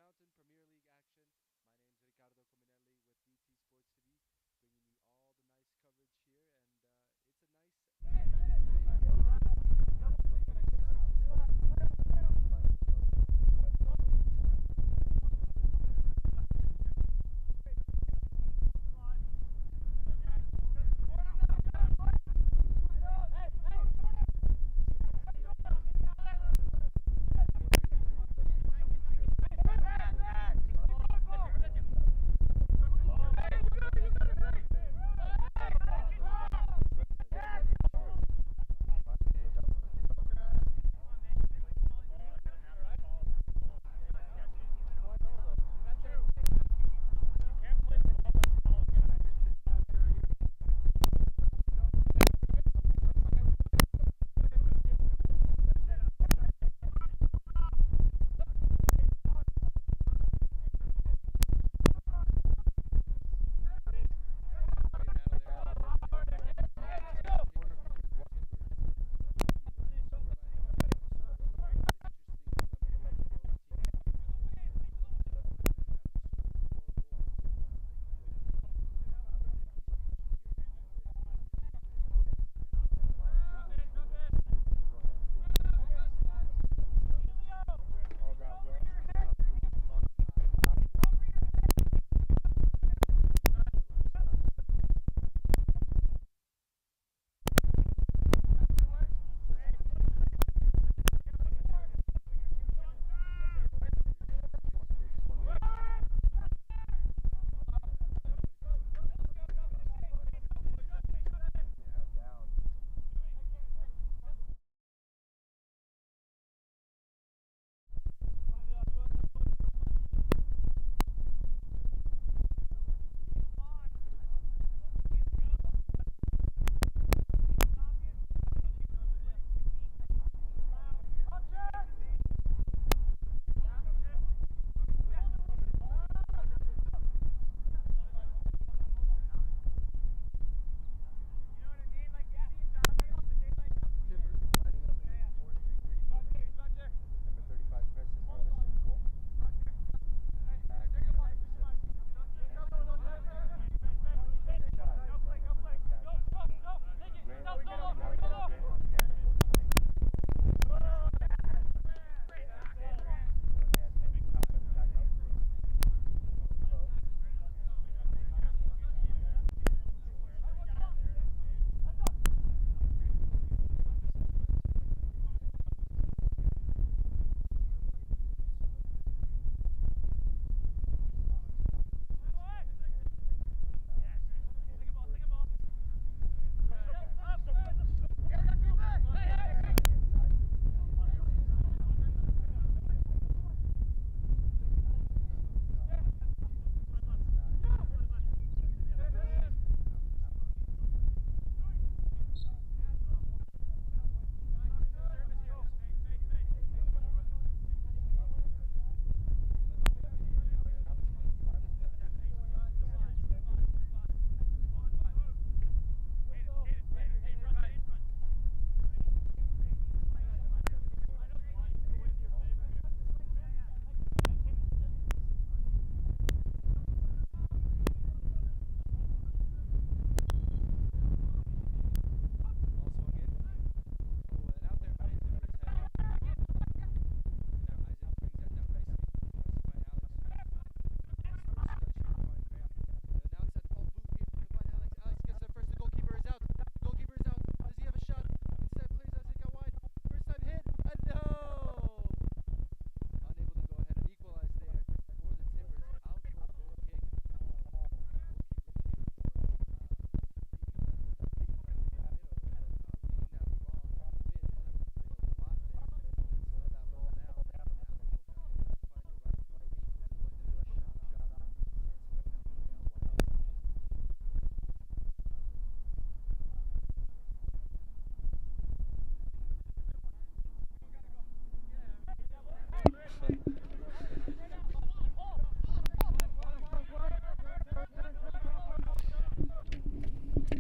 Mountain Premier League action. My name's Ricardo Cominelli with BT Sports TV, bringing you all the nice coverage here, and it's a nice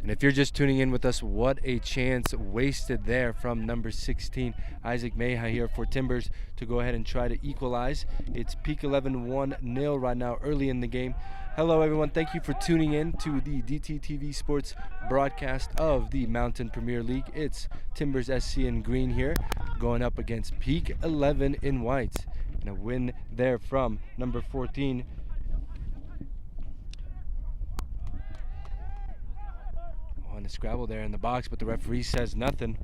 And if you're just tuning in with us, what a chance wasted there from number 16, Isaac Meja here for Timbers to go ahead and try to equalize. It's Peak 11 1-0 right now early in the game. Hello everyone, thank you for tuning in to the DTTV Sports broadcast of the Mountain Premier League. It's Timbers SC in green here, going up against Peak 11 in white. And a win there from number 14. On a scrabble there in the box, but the referee says nothing.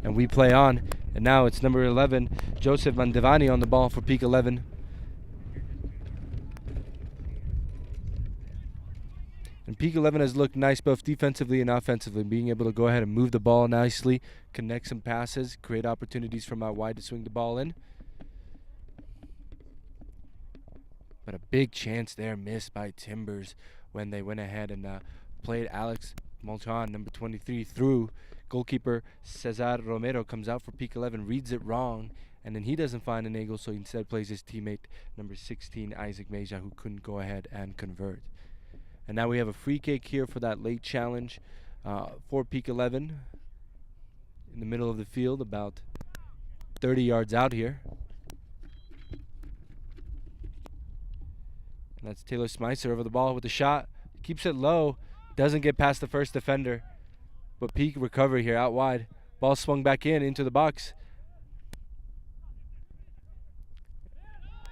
And we play on. And now it's number 11, Joseph Mandevani on the ball for Peak 11. And Peak 11 has looked nice both defensively and offensively, being able to go ahead and move the ball nicely, connect some passes, create opportunities from out wide to swing the ball in. But a big chance there missed by Timbers when they went ahead and played Alex Molchan, number 23, through. Goalkeeper Cesar Romero comes out for Peak 11, reads it wrong, and then he doesn't find an angle, so he instead plays his teammate, number 16, Isaac Meja, who couldn't go ahead and convert. And now we have a free kick here for that late challenge for Peak 11 in the middle of the field, about 30 yards out here. And that's Taylor Smicer over the ball with the shot. Keeps it low. Doesn't get past the first defender. But Peak recovery here out wide. Ball swung back into the box.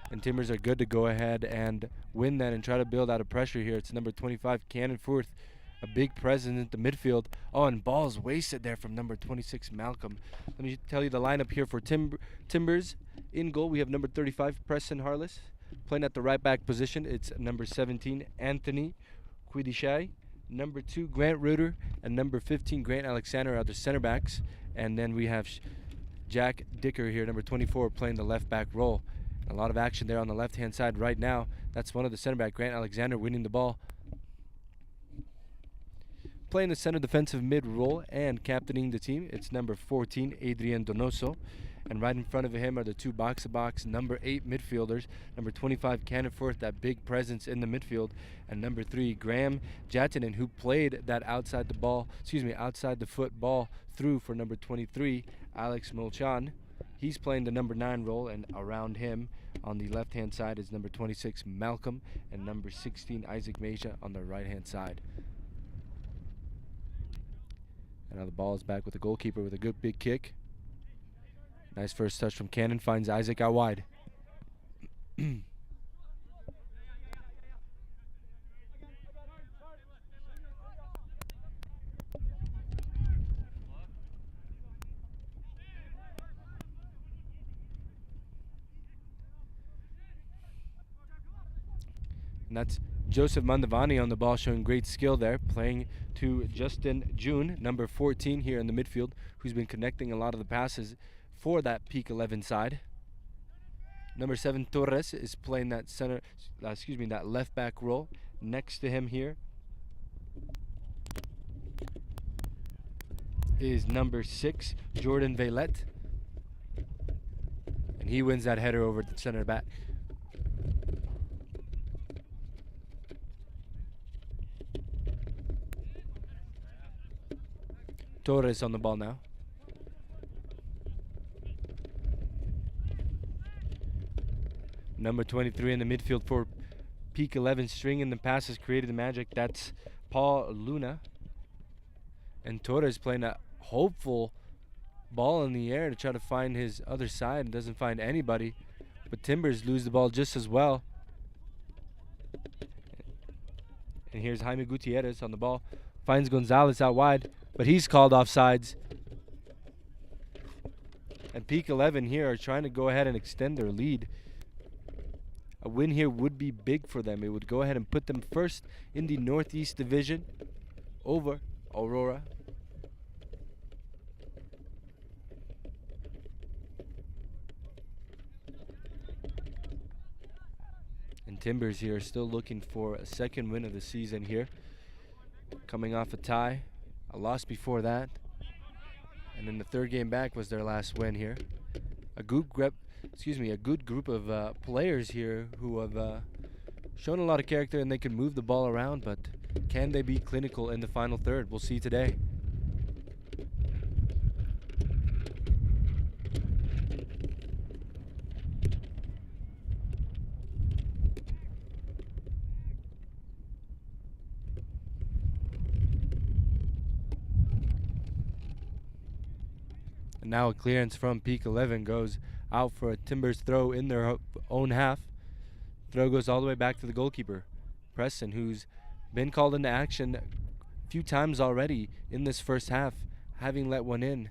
And Timbers are good to go ahead and win that and try to build out of pressure here. It's number 25, Cannon Firth. A big presence in the midfield. Oh, and ball's wasted there from number 26, Malcolm. Let me tell you the lineup here for Timbers. In goal, we have number 35, Preston Harless. Playing at the right back position, it's number 17, Anthony Quidishai. Number 2, Grant Reuter, and number 15, Grant Alexander are the center backs. And then we have Jack Dicker here, number 24, playing the left back role. A lot of action there on the left hand side right now. That's one of the center back, Grant Alexander, winning the ball. Playing the center defensive mid role and captaining the team, it's number 14, Adrian Donoso. And right in front of him are the two box-to-box number 8 midfielders. Number 25, Cannon Firth, that big presence in the midfield. And number 3, Graham Jatinen, who played that outside the foot ball through for number 23, Alex Molchan. He's playing the number 9 role, and around him on the left-hand side is number 26, Malcolm, and number 16, Isaac Meja on the right-hand side. And now the ball is back with the goalkeeper with a good big kick. Nice first touch from Cannon, finds Isaac out wide. And that's Joseph Mandavani on the ball, showing great skill there, playing to Justin June, number 14 here in the midfield, who's been connecting a lot of the passes for that Peak 11 side. Number 7, Torres, is playing that that left back role. Next to him here is number 6, Jordan Veillette, and he wins that header over the center back. Torres on the ball now. Number 23 in the midfield for Peak 11, stringing the passes, created the magic. That's Paul Luna. And Torres playing a hopeful ball in the air to try to find his other side and doesn't find anybody. But Timbers lose the ball just as well. And here's Jaime Gutierrez on the ball. Finds Gonzalez out wide, but he's called offsides. And Peak 11 here are trying to go ahead and extend their lead. A win here would be big for them. It would go ahead and put them first in the Northeast Division over Aurora. And Timbers here are still looking for a second win of the season here. Coming off a tie, a loss before that, and then the third game back was their last win here. A good group of players here who have shown a lot of character, and they can move the ball around, but Can they be clinical in the final third? We'll see today. And now a clearance from Peak 11 goes out for a Timbers throw in their own half. Throw goes all the way back to the goalkeeper, Preston, who's been called into action a few times already in this first half, having let one in.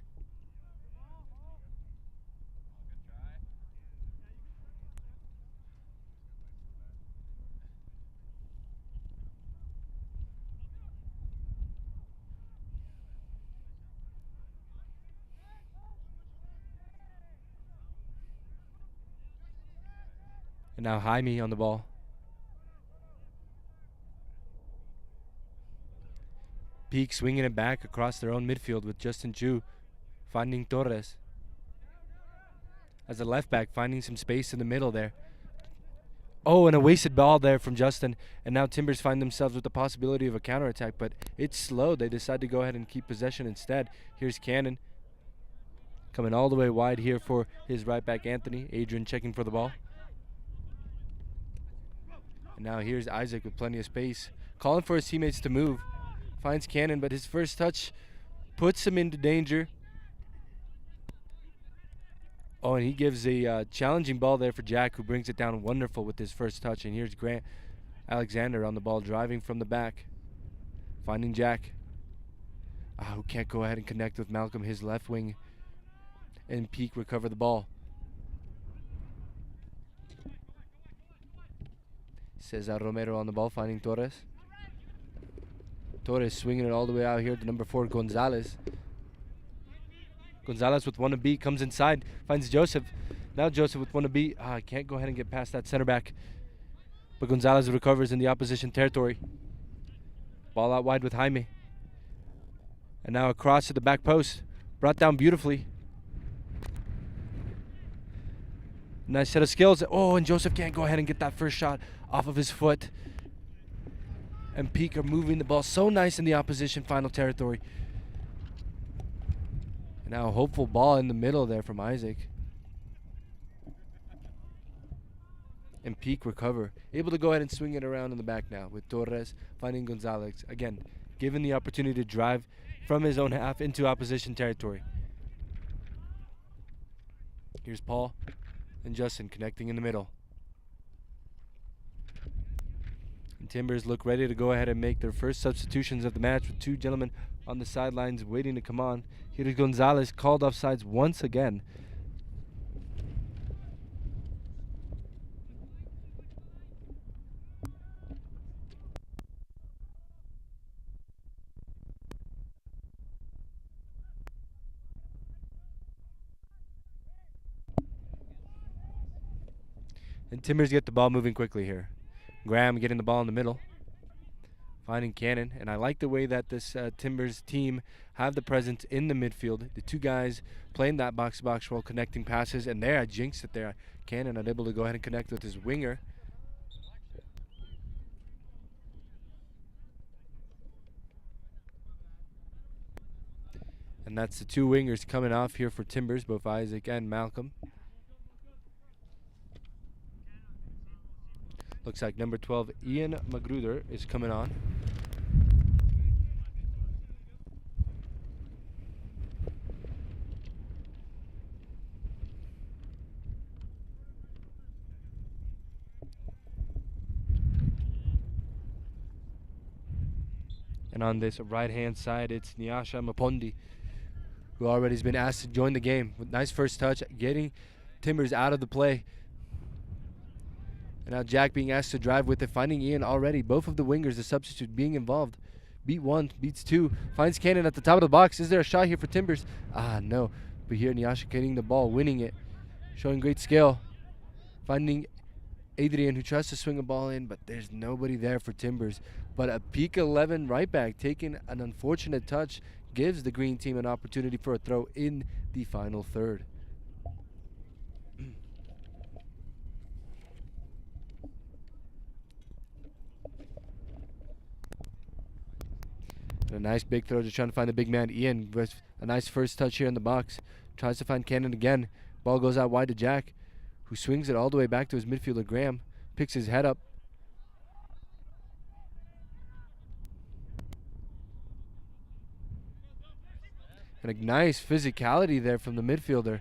And now Jaime on the ball. Peak swinging it back across their own midfield with Justin Chu finding Torres. As a left back, finding some space in the middle there. Oh, and a wasted ball there from Justin. And now Timbers find themselves with the possibility of a counterattack, but it's slow. They decide to go ahead and keep possession instead. Here's Cannon coming all the way wide here for his right back, Anthony. Adrian checking for the ball. And now here's Isaac with plenty of space, calling for his teammates to move. Finds Cannon, but his first touch puts him into danger. Oh, and he gives a challenging ball there for Jack, who brings it down wonderful with his first touch. And here's Grant Alexander on the ball, driving from the back, finding Jack, who can't go ahead and connect with Malcolm, his left wing, and Peak recover the ball. Cesar Romero on the ball, finding Torres. Torres swinging it all the way out here to number 4, Gonzalez. Gonzalez with one to beat, comes inside, finds Joseph. Now Joseph with one to beat. Can't go ahead and get past that center back. But Gonzalez recovers in the opposition territory. Ball out wide with Jaime. And now across to the back post. Brought down beautifully. Nice set of skills. Oh, and Joseph can't go ahead and get that first shot off of his foot. And Peak are moving the ball so nice in the opposition final territory. And now a hopeful ball in the middle there from Isaac. And Peak recover. Able to go ahead and swing it around in the back now with Torres finding Gonzalez. Again, given the opportunity to drive from his own half into opposition territory. Here's Paul and Justin connecting in the middle. And Timbers look ready to go ahead and make their first substitutions of the match with two gentlemen on the sidelines waiting to come on. Here's Gonzalez called offsides once again. And Timbers get the ball moving quickly here. Graham getting the ball in the middle, finding Cannon. And I like the way that this Timbers team have the presence in the midfield. The two guys playing that box-to-box role, connecting passes. And there, I jinxed it there. Cannon unable to go ahead and connect with his winger. And that's the two wingers coming off here for Timbers, both Isaac and Malcolm. Looks like number 12, Ian Magruder, is coming on. And on this right-hand side, it's Nyasha Mapondi, who already has been asked to join the game. With nice first touch, getting Timbers out of the play. And now Jack being asked to drive with it, finding Ian already. Both of the wingers, the substitute, being involved. Beat one, beats two. Finds Cannon at the top of the box. Is there a shot here for Timbers? No. But here Nyasha getting the ball, winning it. Showing great skill. Finding Adrian, who tries to swing a ball in, but there's nobody there for Timbers. But a Peak 11 right back taking an unfortunate touch gives the green team an opportunity for a throw in the final third. And a nice big throw, just trying to find the big man. Ian with a nice first touch here in the box. Tries to find Cannon again. Ball goes out wide to Jack, who swings it all the way back to his midfielder, Graham. Picks his head up. And a nice physicality there from the midfielder.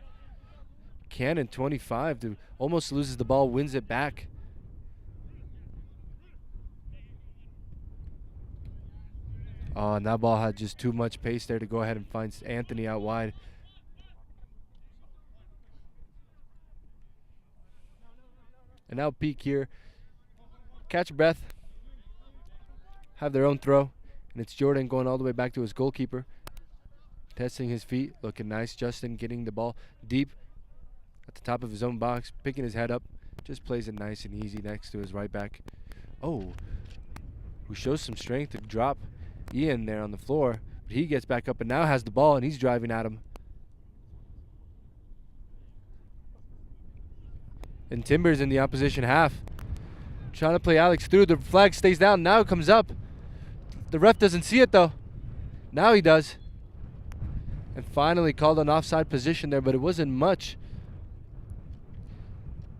Cannon, 25, to almost loses the ball, wins it back. Oh, and that ball had just too much pace there to go ahead and find Anthony out wide. And now Peak here. Catch your breath. Have their own throw. And it's Jordan going all the way back to his goalkeeper. Testing his feet. Looking nice. Justin getting the ball deep at the top of his own box. Picking his head up. Just plays it nice and easy next to his right back. Oh. Who shows some strength to drop Ian there on the floor. But he gets back up and now has the ball and he's driving at him. And Timbers in the opposition half. Trying to play Alex through. The flag stays down. Now it comes up. The ref doesn't see it though. Now he does. And finally called an offside position there, but it wasn't much.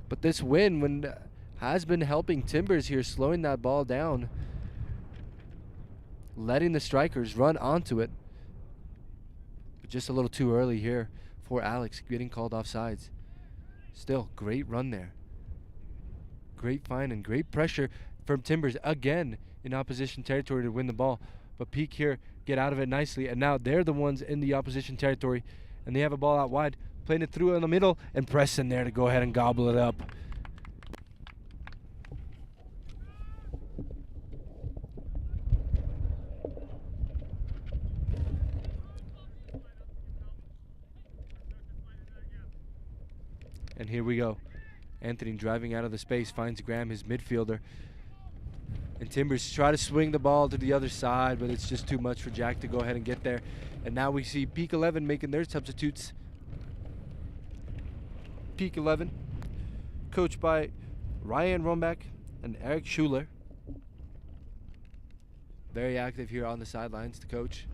But this win has been helping Timbers here, slowing that ball down. Letting the strikers run onto it. But just a little too early here for Alex getting called offsides. Still, great run there. Great find and great pressure from Timbers again in opposition territory to win the ball. But Peak here get out of it nicely. And now they're the ones in the opposition territory. And they have a ball out wide. Playing it through in the middle. And Preston there to go ahead and gobble it up. And here we go. Anthony driving out of the space, finds Graham, his midfielder. And Timbers try to swing the ball to the other side, but it's just too much for Jack to go ahead and get there. And now we see Peak 11 making their substitutes. Peak 11, coached by Ryan Rombach and Eric Schuler. Very active here on the sidelines to coach,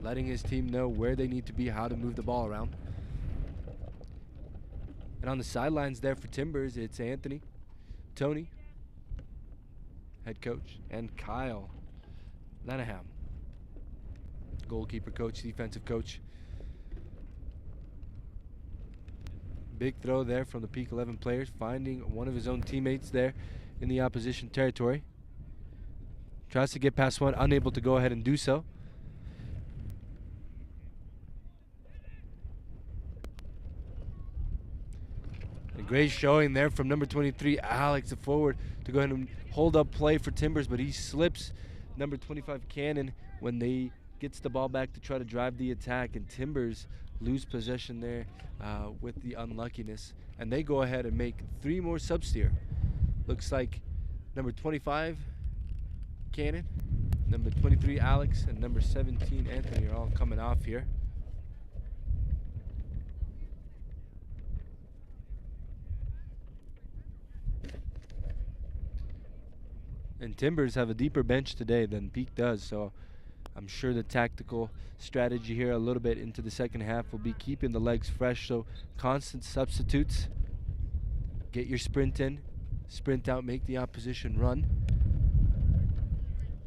letting his team know where they need to be, how to move the ball around. And on the sidelines there for Timbers, it's Anthony, Tony, head coach, and Kyle Lanaham, goalkeeper coach, defensive coach. Big throw there from the Peak 11 players, finding one of his own teammates there in the opposition territory. Tries to get past one, unable to go ahead and do so. A great showing there from number 23, Alex, the forward, to go ahead and hold up play for Timbers, but he slips number 25, Cannon, when they gets the ball back to try to drive the attack, and Timbers lose possession there with the unluckiness. And they go ahead and make 3 more subs here. Looks like number 25, Cannon, number 23, Alex, and number 17, Anthony, are all coming off here. And Timbers have a deeper bench today than Peak does, so I'm sure the tactical strategy here a little bit into the second half will be keeping the legs fresh, so constant substitutes. Get your sprint in, sprint out, make the opposition run.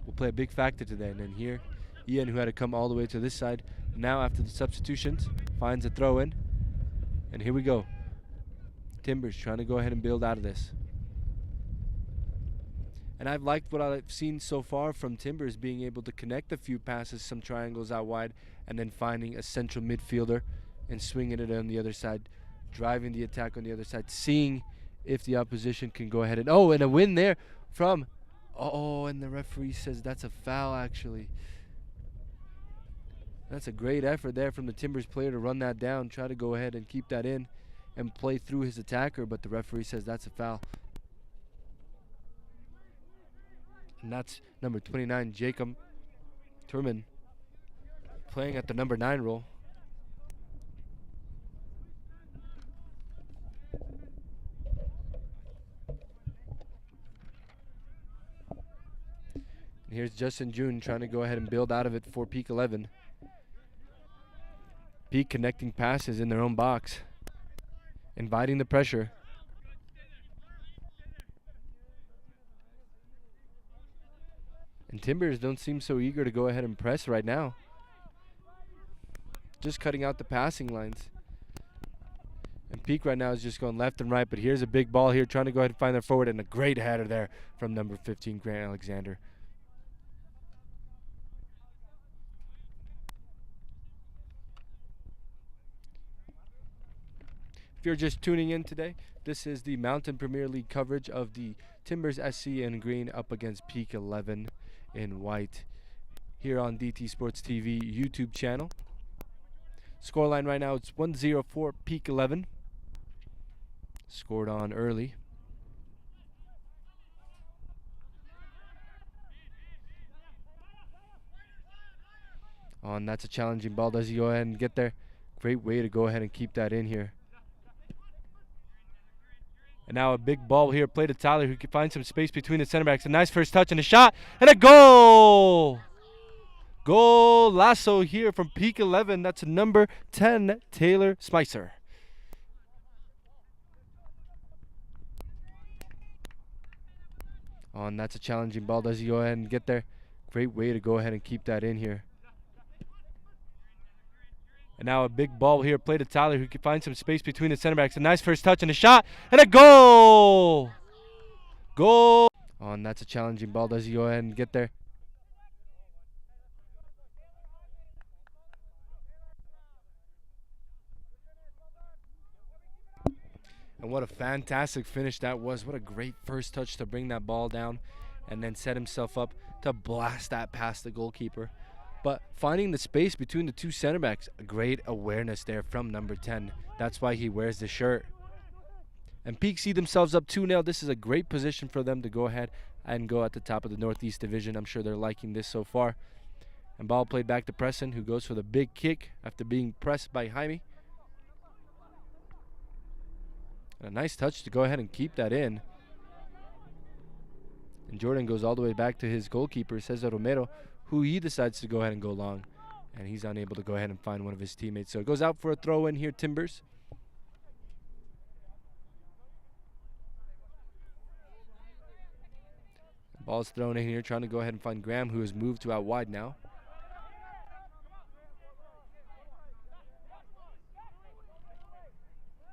Will play a big factor today. And then here, Ian, who had to come all the way to this side, now after the substitutions, finds a throw in. And here we go. Timbers trying to go ahead and build out of this. And I've liked what I've seen so far from Timbers, being able to connect a few passes, some triangles out wide, and then finding a central midfielder and swinging it on the other side, driving the attack on the other side, seeing if the opposition can go ahead and, oh, and a win there from, oh, and the referee says that's a foul actually. That's a great effort there from the Timbers player to run that down, try to go ahead and keep that in and play through his attacker, but the referee says that's a foul. And that's number 29, Jacob Turman, playing at the number 9 role. And here's Justin June trying to go ahead and build out of it for Peak 11. Peak connecting passes in their own box, inviting the pressure. And Timbers don't seem so eager to go ahead and press right now. Just cutting out the passing lines. And Peak right now is just going left and right, but here's a big ball here trying to go ahead and find their forward, and a great header there from number 15, Grant Alexander. If you're just tuning in today, this is the Mountain Premier League coverage of the Timbers SC in green up against Peak 11 in white here on DT Sports TV YouTube channel. Scoreline right now, it's 1-0 for Peak 11. Scored on early. And that's a challenging ball. Does he go ahead and get there? Great way to go ahead and keep that in here. And now a big ball here, play to Tyler, who can find some space between the center backs. A nice first touch and a shot, and a goal! Goal lasso here from Peak 11. That's number 10, Taylor Spicer. And that's a challenging ball. Does he go ahead and get there? Great way to go ahead and keep that in here. And now a big ball here, play to Tyler, who can find some space between the center backs. A nice first touch and a shot, and a goal! Goal! And that's a challenging ball. Does he go ahead and get there? And what a fantastic finish that was. What a great first touch to bring that ball down and then set himself up to blast that past the goalkeeper. But finding the space between the two center backs, a great awareness there from number 10. That's why he wears the shirt. And Peak see themselves up 2-0. This is a great position for them to go ahead and go at the top of the Northeast Division. I'm sure they're liking this so far. And ball played back to Preston, who goes for the big kick after being pressed by Jaime. A nice touch to go ahead and keep that in. And Jordan goes all the way back to his goalkeeper, Cesar Romero, who he decides to go ahead and go long. And he's unable to go ahead and find one of his teammates. So it goes out for a throw in here, Timbers. The ball's thrown in here, trying to go ahead and find Graham, who has moved to out wide now.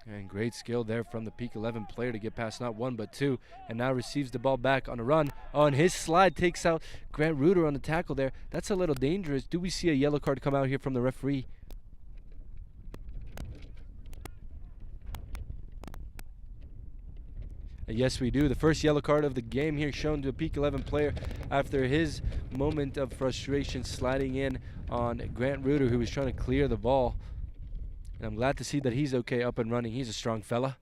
And great skill there from the Peak 11 player to get past not one but two. And now receives the ball back on a run. Oh, and his slide takes out Grant Reuter on the tackle there. That's a little dangerous. Do we see a yellow card come out here from the referee? Yes, we do. The first yellow card of the game here shown to a Peak 11 player after his moment of frustration sliding in on Grant Reuter, who was trying to clear the ball. And I'm glad to see that he's okay, up and running. He's a strong fella.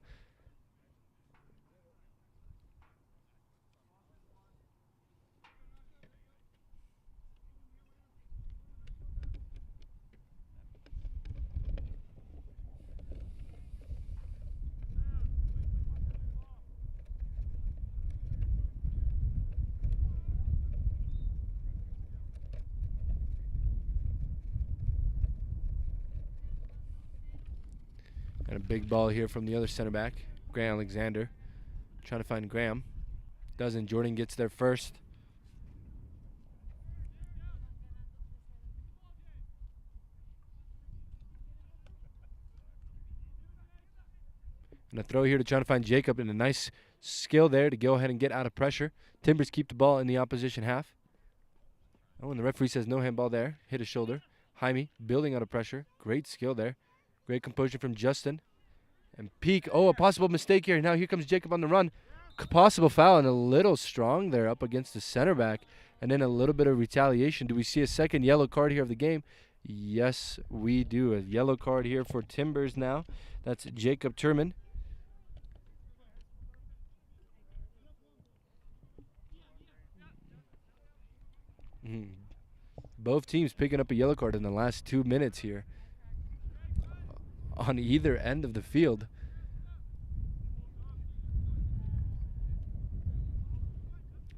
And a big ball here from the other center back, Grant Alexander. Trying to find Graham. Doesn't. Jordan gets there first. And a throw here to try to find Jacob, and a nice skill there to go ahead and get out of pressure. Timbers keep the ball in the opposition half. Oh, and the referee says no handball there. Hit his shoulder. Jaime building out of pressure. Great skill there. Great composure from Justin. And Peak, oh, a possible mistake here. Now here comes Jacob on the run. Possible foul, and a little strong there up against the center back. And then a little bit of retaliation. Do we see a second yellow card here of the game? Yes, we do. A yellow card here for Timbers now. That's Jacob Turman. Both teams picking up a yellow card in the last 2 minutes here on either end of the field.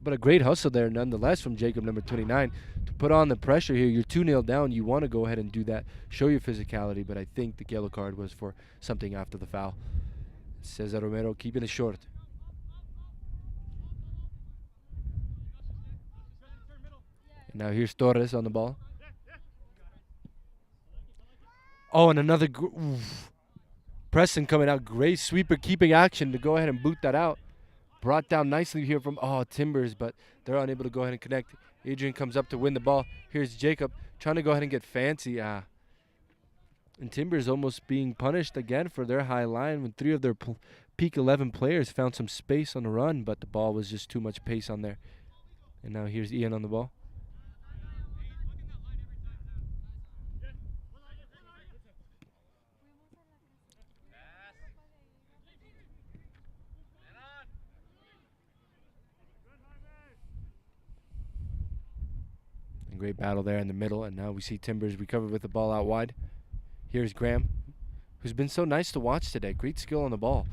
But a great hustle there nonetheless from Jacob, number 29, to put on the pressure here. You're 2-0 down. You want to go ahead and do that, show your physicality, but I think the yellow card was for something after the foul. Cesar Romero keeping it short. And now here's Torres on the ball. Oh, and another Preston coming out. Great sweeper keeping action to go ahead and boot that out. Brought down nicely here from Timbers, but they're unable to go ahead and connect. Adrian comes up to win the ball. Here's Jacob trying to go ahead and get fancy. And Timbers almost being punished again for their high line when 3 of their peak 11 players found some space on the run, but the ball was just too much pace on there. And now here's Ian on the ball. Great battle there in the middle, and now we see Timbers recover with the ball out wide. Here's Graham, who's been so nice to watch today. Great skill on the ball.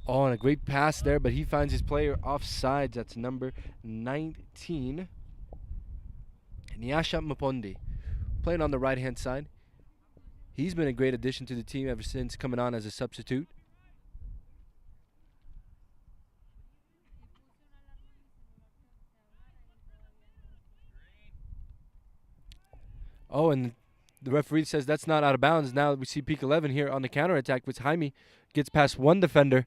Oh, and a great pass there, but he finds his player offsides. That's number 19, Nyasha Mapondi, playing on the right-hand side. He's been a great addition to the team ever since coming on as a substitute. Oh, and the referee says that's not out of bounds. Now we see peak 11 here on the counterattack, which Jaime gets past one defender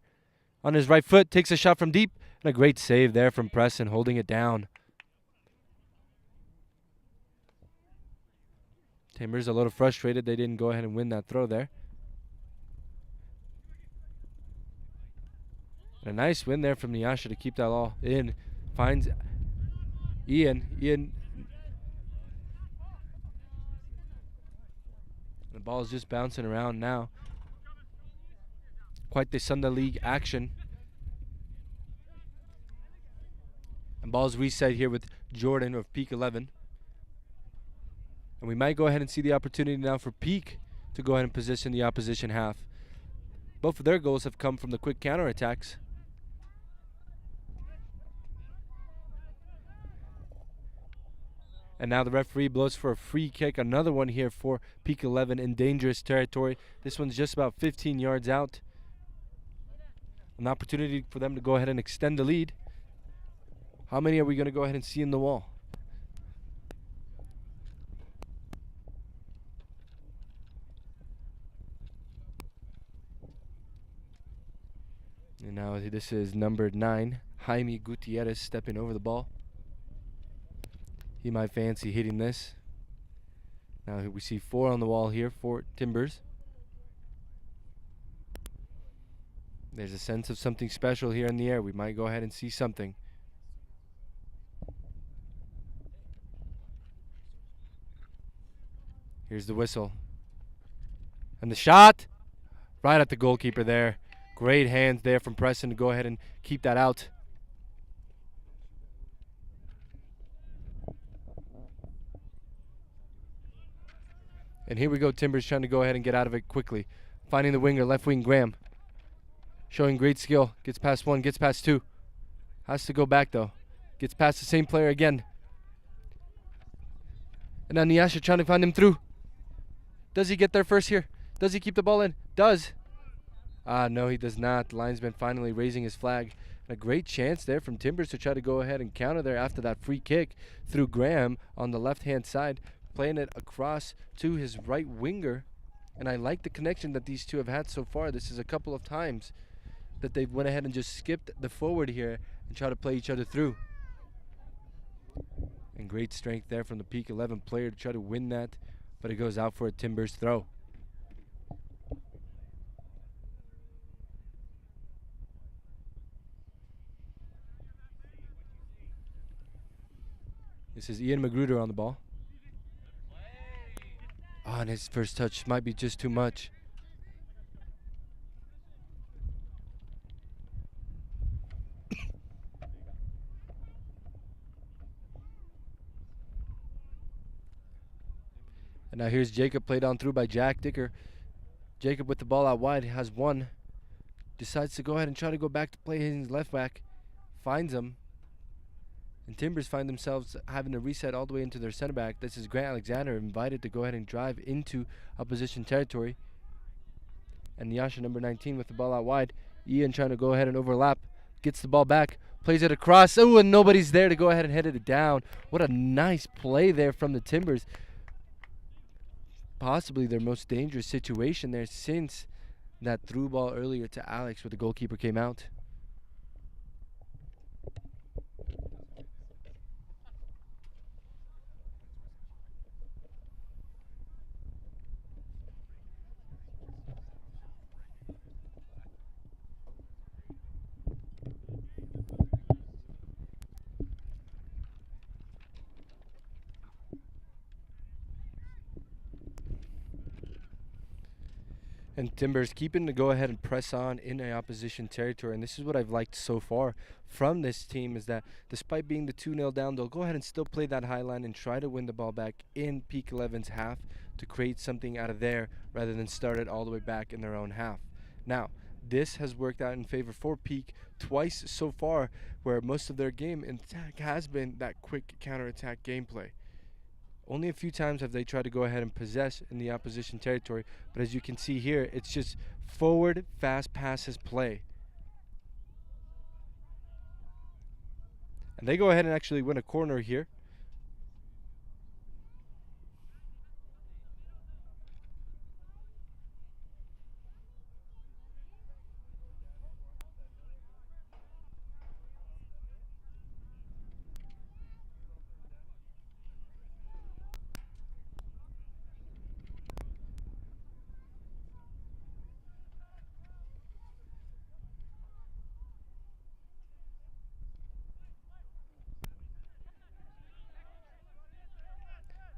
on his right foot, takes a shot from deep, and a great save there from Preston, holding it down. Timbers a little frustrated they didn't go ahead and win that throw there. And a nice win there from Nyasha to keep that all in. Finds Ian. The ball is just bouncing around now. Quite the Sunday League action. And ball's reset here with Jordan of Peak 11. And we might go ahead and see the opportunity now for Peak to go ahead and position the opposition half. Both of their goals have come from the quick counterattacks. And now the referee blows for a free kick. Another one here for Peak 11 in dangerous territory. This one's just about 15 yards out. An opportunity for them to go ahead and extend the lead. How many are we going to go ahead and see in the wall? And now this is number 9, Jaime Gutierrez, stepping over the ball. He might fancy hitting this. Now we see 4 on the wall here for Timbers. There's a sense of something special here in the air. We might go ahead and see something. Here's the whistle. And the shot! Right at the goalkeeper there. Great hands there from Preston to go ahead and keep that out. And here we go, Timbers trying to go ahead and get out of it quickly. Finding the winger, left wing Graham. Showing great skill. Gets past 1, gets past 2. Has to go back though. Gets past the same player again. And now Nyasha trying to find him through. Does he get there first here? Does he keep the ball in? Does. No, he does not. The linesman finally raising his flag. And a great chance there from Timbers to try to go ahead and counter there after that free kick through Graham on the left-hand side. Playing it across to his right winger. And I like the connection that these two have had so far. This is a couple of times that they've went ahead and just skipped the forward here and try to play each other through. And great strength there from the Peak 11 player to try to win that. But it goes out for a Timbers throw. This is Ian Magruder on the ball. And his first touch might be just too much. And now here's Jacob, played on through by Jack Dicker. Jacob with the ball out wide, has 1. Decides to go ahead and try to go back to play his left back. finds him. And Timbers find themselves having to reset all the way into their center back. This is Grant Alexander, invited to go ahead and drive into opposition territory. And Yasha, number 19, with the ball out wide. Ian trying to go ahead and overlap. Gets the ball back. Plays it across. Oh, and nobody's there to go ahead and head it down. What a nice play there from the Timbers. Possibly their most dangerous situation there since that through ball earlier to Alex where the goalkeeper came out. And Timbers keeping to go ahead and press on in the opposition territory. And this is what I've liked so far from this team, is that despite being the 2-0 down, they'll go ahead and still play that high line and try to win the ball back in Peak 11's half to create something out of there rather than start it all the way back in their own half. Now, this has worked out in favor for Peak twice so far, where most of their game in attack has been that quick counterattack gameplay. Only a few times have they tried to go ahead and possess in the opposition territory, but as you can see here, it's just forward, fast passes play. And they go ahead and actually win a corner here.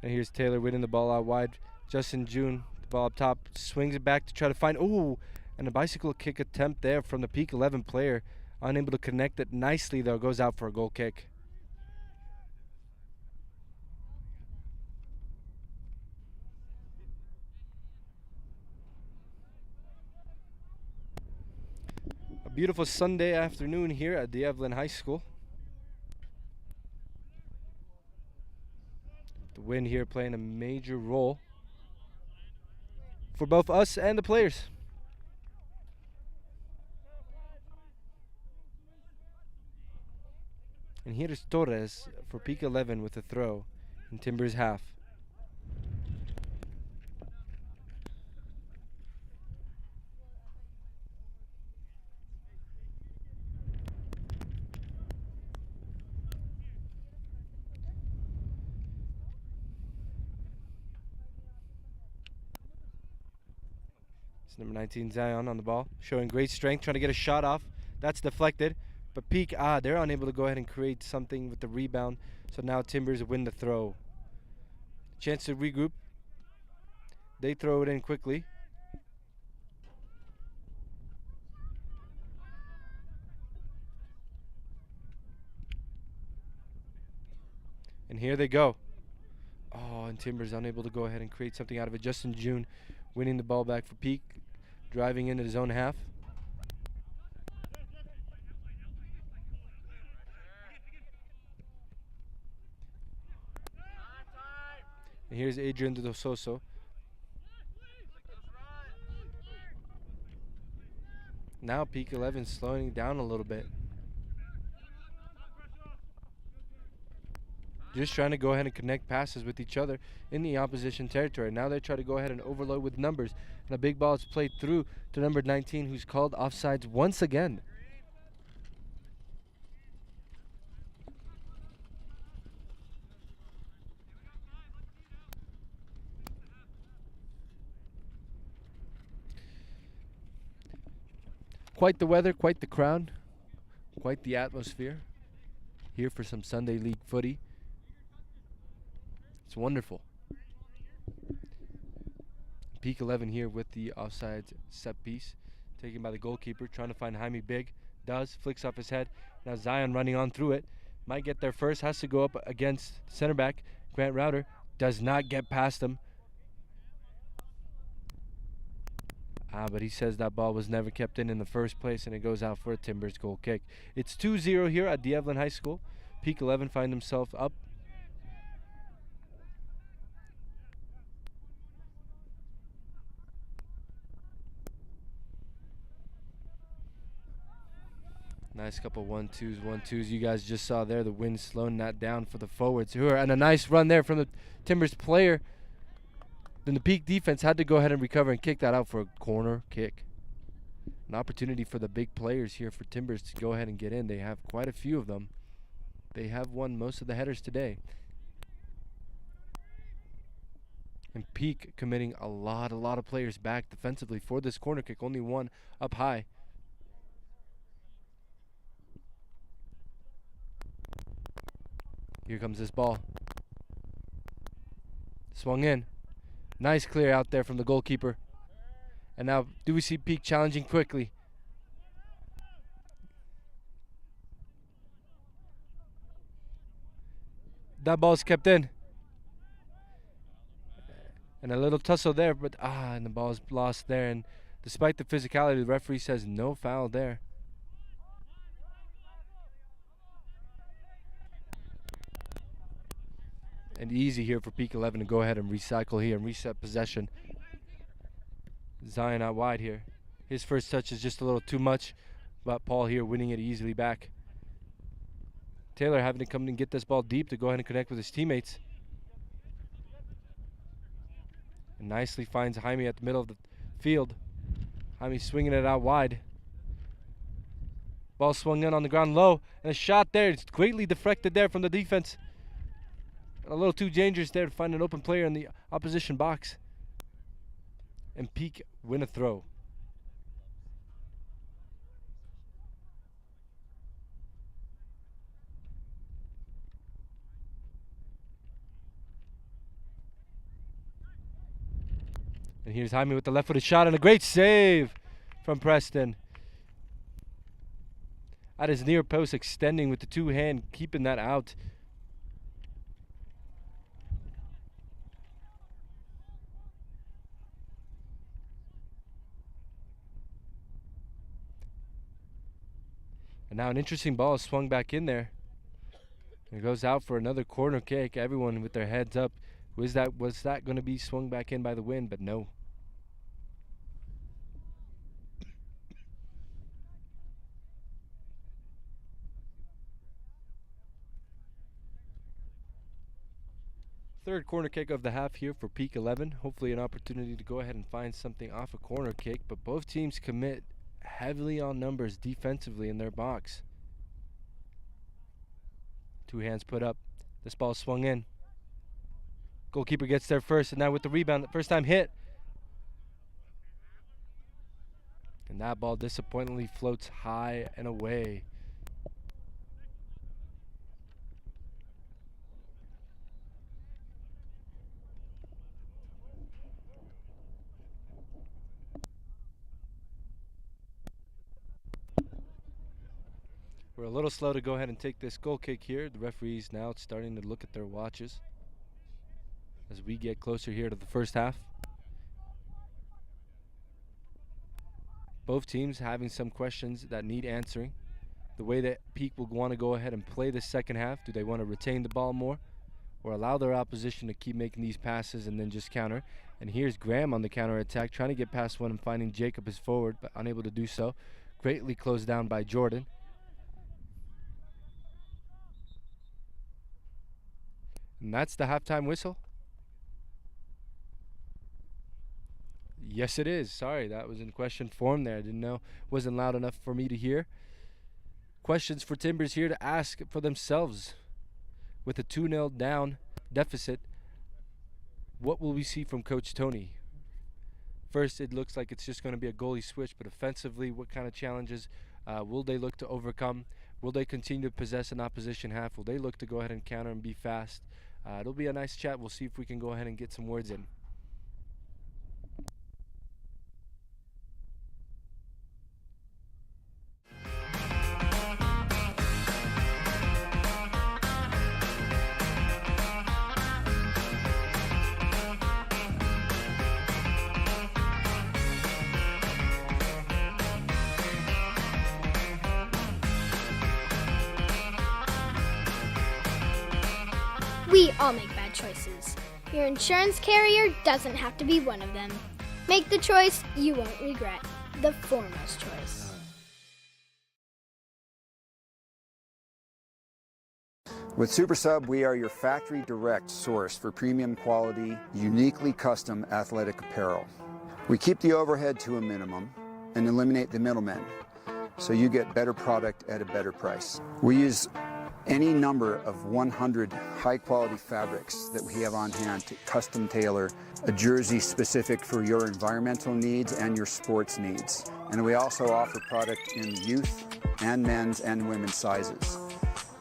And here's Taylor winning the ball out wide. Justin June, the ball up top, swings it back to try to find, and a bicycle kick attempt there from the Peak 11 player. Unable to connect it nicely, though, goes out for a goal kick. A beautiful Sunday afternoon here at the Evelyn High School. The wind here playing a major role for both us and the players. And here's Torres for Peak 11 with a throw in Timbers half. Number 19, Zion, on the ball, showing great strength, trying to get a shot off. That's deflected, but Peak, they're unable to go ahead and create something with the rebound. So now Timbers win the throw. Chance to regroup. They throw it in quickly. And here they go. And Timbers unable to go ahead and create something out of it. Justin June winning the ball back for Peak, driving into his own half. And here's Adrian Dososo. Now Peak 11 slowing down a little bit. Just trying to go ahead and connect passes with each other in the opposition territory. Now they try to go ahead and overload with numbers. And a big ball is played through to number 19, who's called offsides once again. Quite the weather, quite the crowd, quite the atmosphere here for some Sunday League footy. It's wonderful. Peak 11 here with the offside set piece, taken by the goalkeeper, trying to find Jaime Big. Does, flicks off his head. Now Zion running on through it. Might get there first, has to go up against center back. Grant Router does not get past him. But he says that ball was never kept in the first place, and it goes out for a Timbers goal kick. It's 2-0 here at Evelyn High School. Peak 11 find themselves up. Nice couple 1-2s. You guys just saw there the wind slowing that down for the forwards. And a nice run there from the Timbers player. Then the Peak defense had to go ahead and recover and kick that out for a corner kick. An opportunity for the big players here for Timbers to go ahead and get in. They have quite a few of them. They have won most of the headers today. And Peak committing a lot of players back defensively for this corner kick. Only one up high. Here comes this ball. Swung in. Nice clear out there from the goalkeeper. And now do we see Peak challenging quickly? That ball's kept in. And a little tussle there, but and the ball's lost there. And despite the physicality, the referee says no foul there. And easy here for Peak 11 to go ahead and recycle here and reset possession. Zion out wide here. His first touch is just a little too much, but Paul here winning it easily back. Taylor having to come and get this ball deep to go ahead and connect with his teammates. And nicely finds Jaime at the middle of the field. Jaime swinging it out wide. Ball swung in on the ground low, and a shot there. It's greatly deflected there from the defense. A little too dangerous there to find an open player in the opposition box. And Peak win a throw. And here's Jaime with the left-footed shot and a great save from Preston. At his near post, extending with the two-hand, keeping that out. And now an interesting ball is swung back in there. It goes out for another corner kick. Everyone with their heads up. Was that going to be swung back in by the wind? But no. Third corner kick of the half here for Peak 11. Hopefully an opportunity to go ahead and find something off a corner kick. But both teams commit heavily on numbers defensively in their box. Two hands put up. This ball swung in. Goalkeeper gets there first, and now with the rebound, the first time hit. And that ball disappointingly floats high and away. We're a little slow to go ahead and take this goal kick here. The referees now starting to look at their watches as we get closer here to the first half. Both teams having some questions that need answering. The way that Peak will want to go ahead and play the second half. Do they want to retain the ball more or allow their opposition to keep making these passes and then just counter? And here's Graham on the counter attack, trying to get past one and finding Jacob as forward, but unable to do so. Greatly closed down by Jordan. And that's the halftime whistle. Yes, it is. Sorry, that was in question form there. I didn't know. Wasn't loud enough for me to hear. Questions for Timbers here to ask for themselves. With a 2-0 down deficit, what will we see from Coach Tony? First, it looks like it's just going to be a goalie switch, but offensively, what kind of challenges will they look to overcome? Will they continue to possess an opposition half? Will they look to go ahead and counter and be fast? It'll be a nice chat. We'll see if we can go ahead and get some words in. We all make bad choices. Your insurance carrier doesn't have to be one of them. Make the choice you won't regret. The foremost choice. With SuperSub, we are your factory direct source for premium quality, uniquely custom athletic apparel. We keep the overhead to a minimum and eliminate the middlemen, so you get better product at a better price. We use any number of 100 high-quality fabrics that we have on hand to custom tailor a jersey specific for your environmental needs and your sports needs. And we also offer product in youth and men's and women's sizes.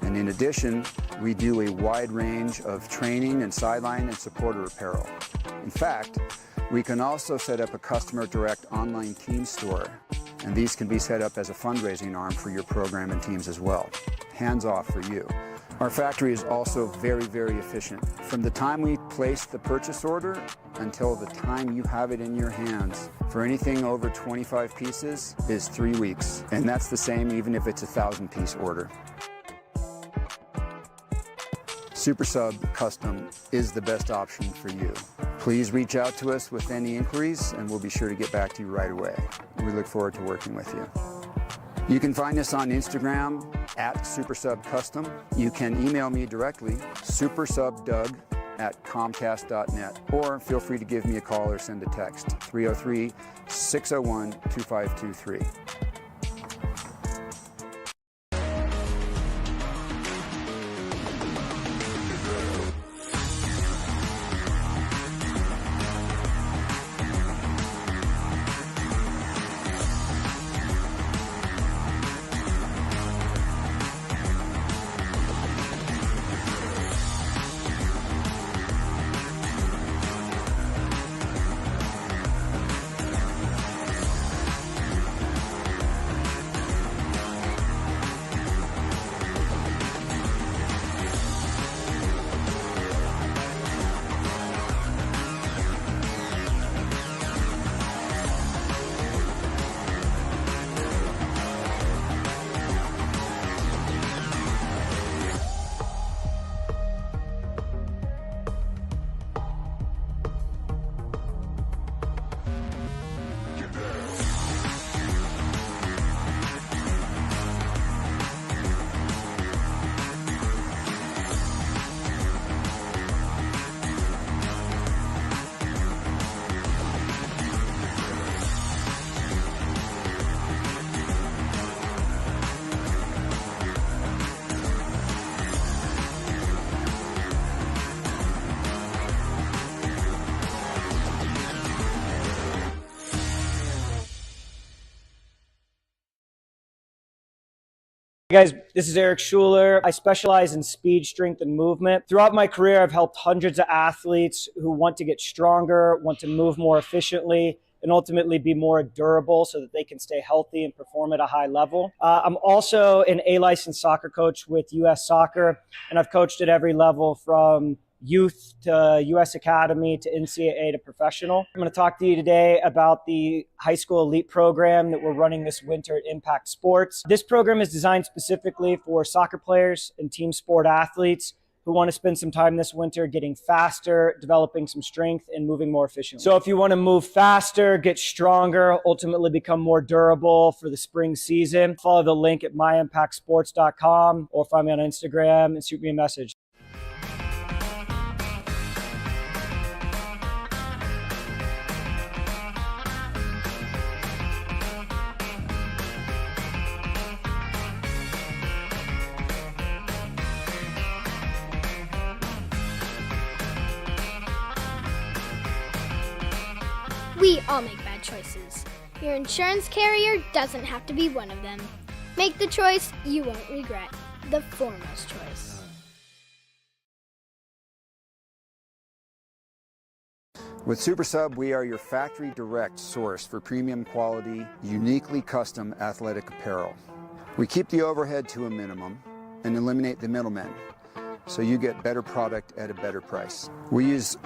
And in addition, we do a wide range of training and sideline and supporter apparel. In fact, we can also set up a customer direct online team store, and these can be set up as a fundraising arm for your program and teams as well. Hands off for you. Our factory is also very, very efficient. From the time we place the purchase order until the time you have it in your hands, for anything over 25 pieces is 3 weeks. And that's the same even if it's a 1,000-piece order. SuperSub Custom is the best option for you. Please reach out to us with any inquiries and we'll be sure to get back to you right away. We look forward to working with you. You can find us on Instagram at SuperSub Custom. You can email me directly, supersubdoug@comcast.net, or feel free to give me a call or send a text, 303-601-2523. Hey guys, this is Eric Schuler. I specialize in speed, strength, and movement. Throughout my career, I've helped hundreds of athletes who want to get stronger, want to move more efficiently, and ultimately be more durable so that they can stay healthy and perform at a high level. I'm also an A-licensed soccer coach with U.S. Soccer, and I've coached at every level from youth to U.S. Academy to NCAA to professional. I'm going to talk to you today about the high school elite program that we're running this winter at Impact Sports. This program is designed specifically for soccer players and team sport athletes who want to spend some time this winter getting faster, developing some strength, and moving more efficiently. So if you want to move faster, get stronger, ultimately become more durable for the spring season, follow the link at myimpactsports.com or find me on Instagram and shoot me a message. We all make bad choices. Your insurance carrier doesn't have to be one of them. Make the choice you won't regret. The foremost choice. With SuperSub, we are your factory direct source for premium quality, uniquely custom athletic apparel. We keep the overhead to a minimum and eliminate the middlemen, so you get better product at a better price. We use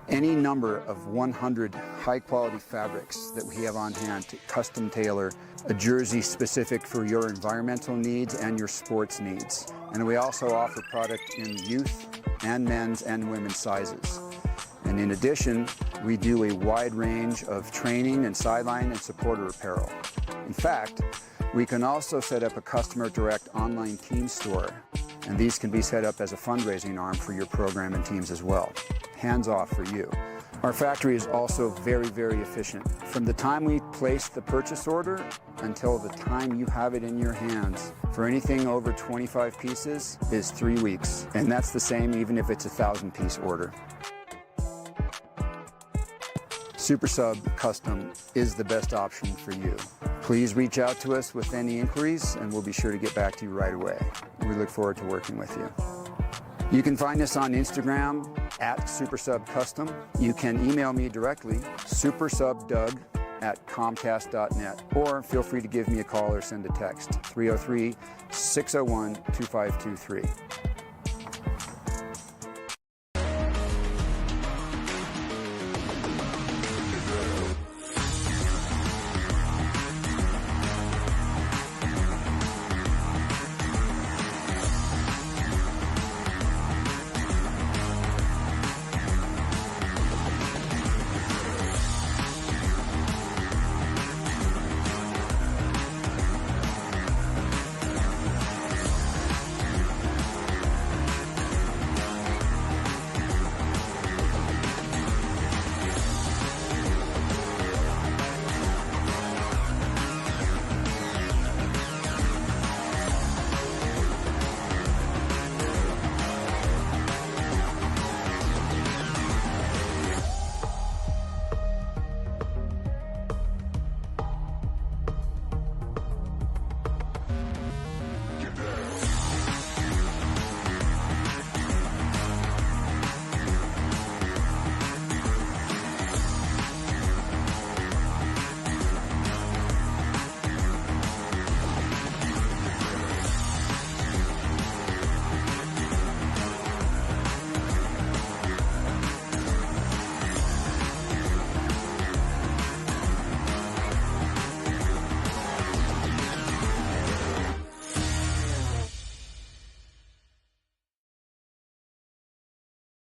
any number of 100 high-quality fabrics that we have on hand to custom tailor a jersey specific for your environmental needs and your sports needs. And we also offer product in youth and men's and women's sizes. And in addition, we do a wide range of training and sideline and supporter apparel. In fact, we can also set up a customer direct online team store, and these can be set up as a fundraising arm for your program and teams as well. Hands off for you. Our factory is also very, very efficient. From the time we place the purchase order until the time you have it in your hands, for anything over 25 pieces is 3 weeks. And that's the same even if it's a 1,000-piece order. SuperSub Custom is the best option for you. Please reach out to us with any inquiries and we'll be sure to get back to you right away. We look forward to working with you. You can find us on Instagram at SuperSub Custom. You can email me directly, supersubdoug@comcast.net, or feel free to give me a call or send a text, 303-601-2523.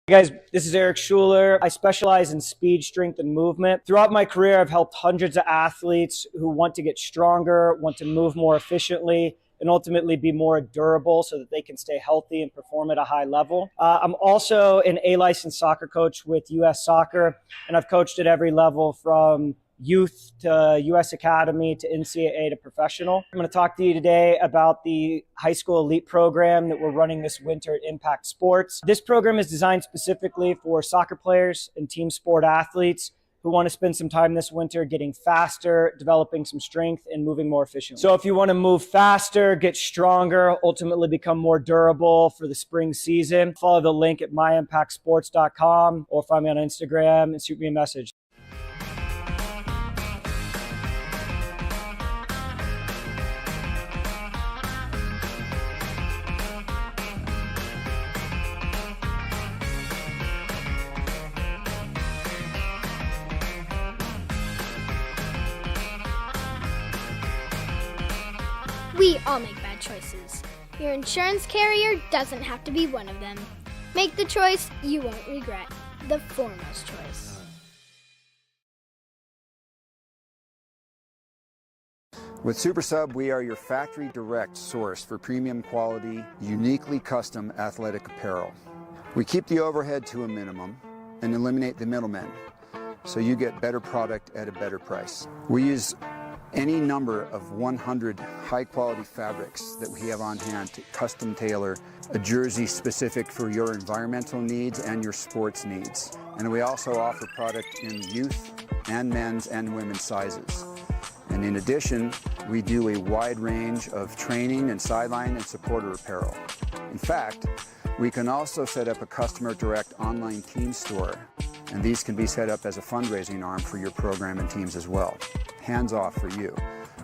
Hey guys, this is Eric Schuler. I specialize in speed, strength, and movement. Throughout my career, I've helped hundreds of athletes who want to get stronger, want to move more efficiently, and ultimately be more durable so that they can stay healthy and perform at a high level. I'm also an A-licensed soccer coach with U.S. Soccer, and I've coached at every level from youth to U.S. Academy to NCAA to professional. I'm going to talk to you today about the high school elite program that we're running this winter at Impact Sports. This program is designed specifically for soccer players and team sport athletes who want to spend some time this winter getting faster, developing some strength, and moving more efficiently. So if you want to move faster, get stronger, ultimately become more durable for the spring season, follow the link at myimpactsports.com or find me on Instagram and shoot me a message. We all make bad choices. Your insurance carrier doesn't have to be one of them. Make the choice you won't regret. The foremost choice. With SuperSub, we are your factory direct source for premium quality, uniquely custom athletic apparel. We keep the overhead to a minimum and eliminate the middlemen, so you get better product at a better price. We use any number of 100 high-quality fabrics that we have on hand to custom tailor a jersey specific for your environmental needs and your sports needs. And we also offer product in youth and men's and women's sizes. And in addition, we do a wide range of training and sideline and supporter apparel. In fact, we can also set up a customer direct online team store, and these can be set up as a fundraising arm for your program and teams as well. Hands off for you.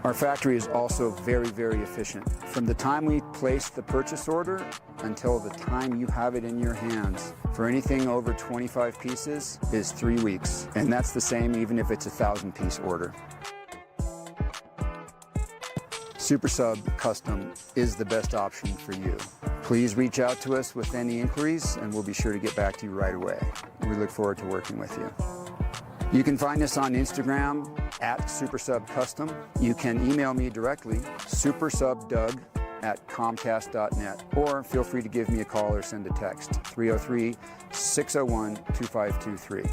Our factory is also very, very efficient. From the time we place the purchase order until the time you have it in your hands, for anything over 25 pieces is 3 weeks. And that's the same even if it's a 1,000-piece order. SuperSub Custom is the best option for you. Please reach out to us with any inquiries and we'll be sure to get back to you right away. We look forward to working with you. You can find us on Instagram at SuperSub Custom. You can email me directly, supersubdoug@comcast.net, or feel free to give me a call or send a text, 303-601-2523.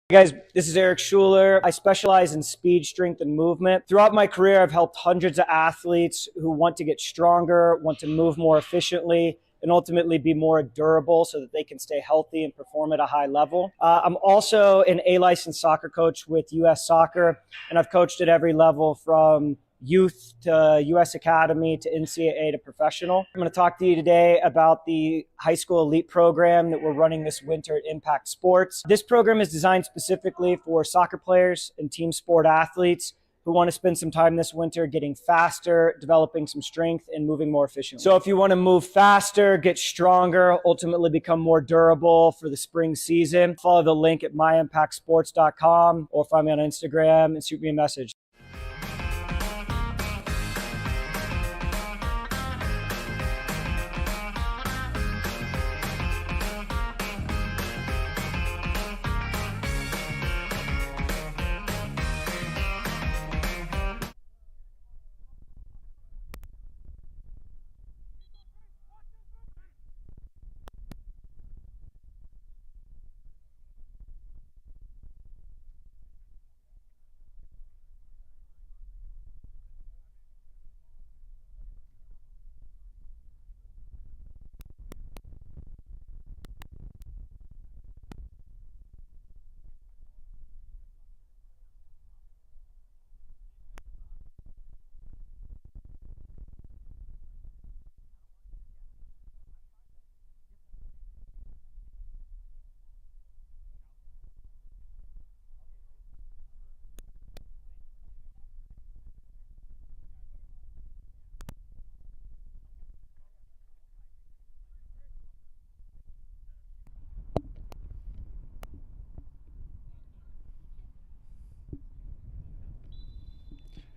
Hey guys, this is Eric Schuler. I specialize in speed, strength, and movement. Throughout my career, I've helped hundreds of athletes who want to get stronger, want to move more efficiently, and ultimately be more durable so that they can stay healthy and perform at a high level. I'm also an A-licensed soccer coach with U.S. Soccer, and I've coached at every level from youth to U.S. Academy to NCAA to professional. I'm going to talk to you today about the high school elite program that we're running this winter at Impact Sports. This program is designed specifically for soccer players and team sport athletes who want to spend some time this winter getting faster, developing some strength, and moving more efficiently. So if you want to move faster, get stronger, ultimately become more durable for the spring season, follow the link at myimpactsports.com or find me on Instagram and shoot me a message.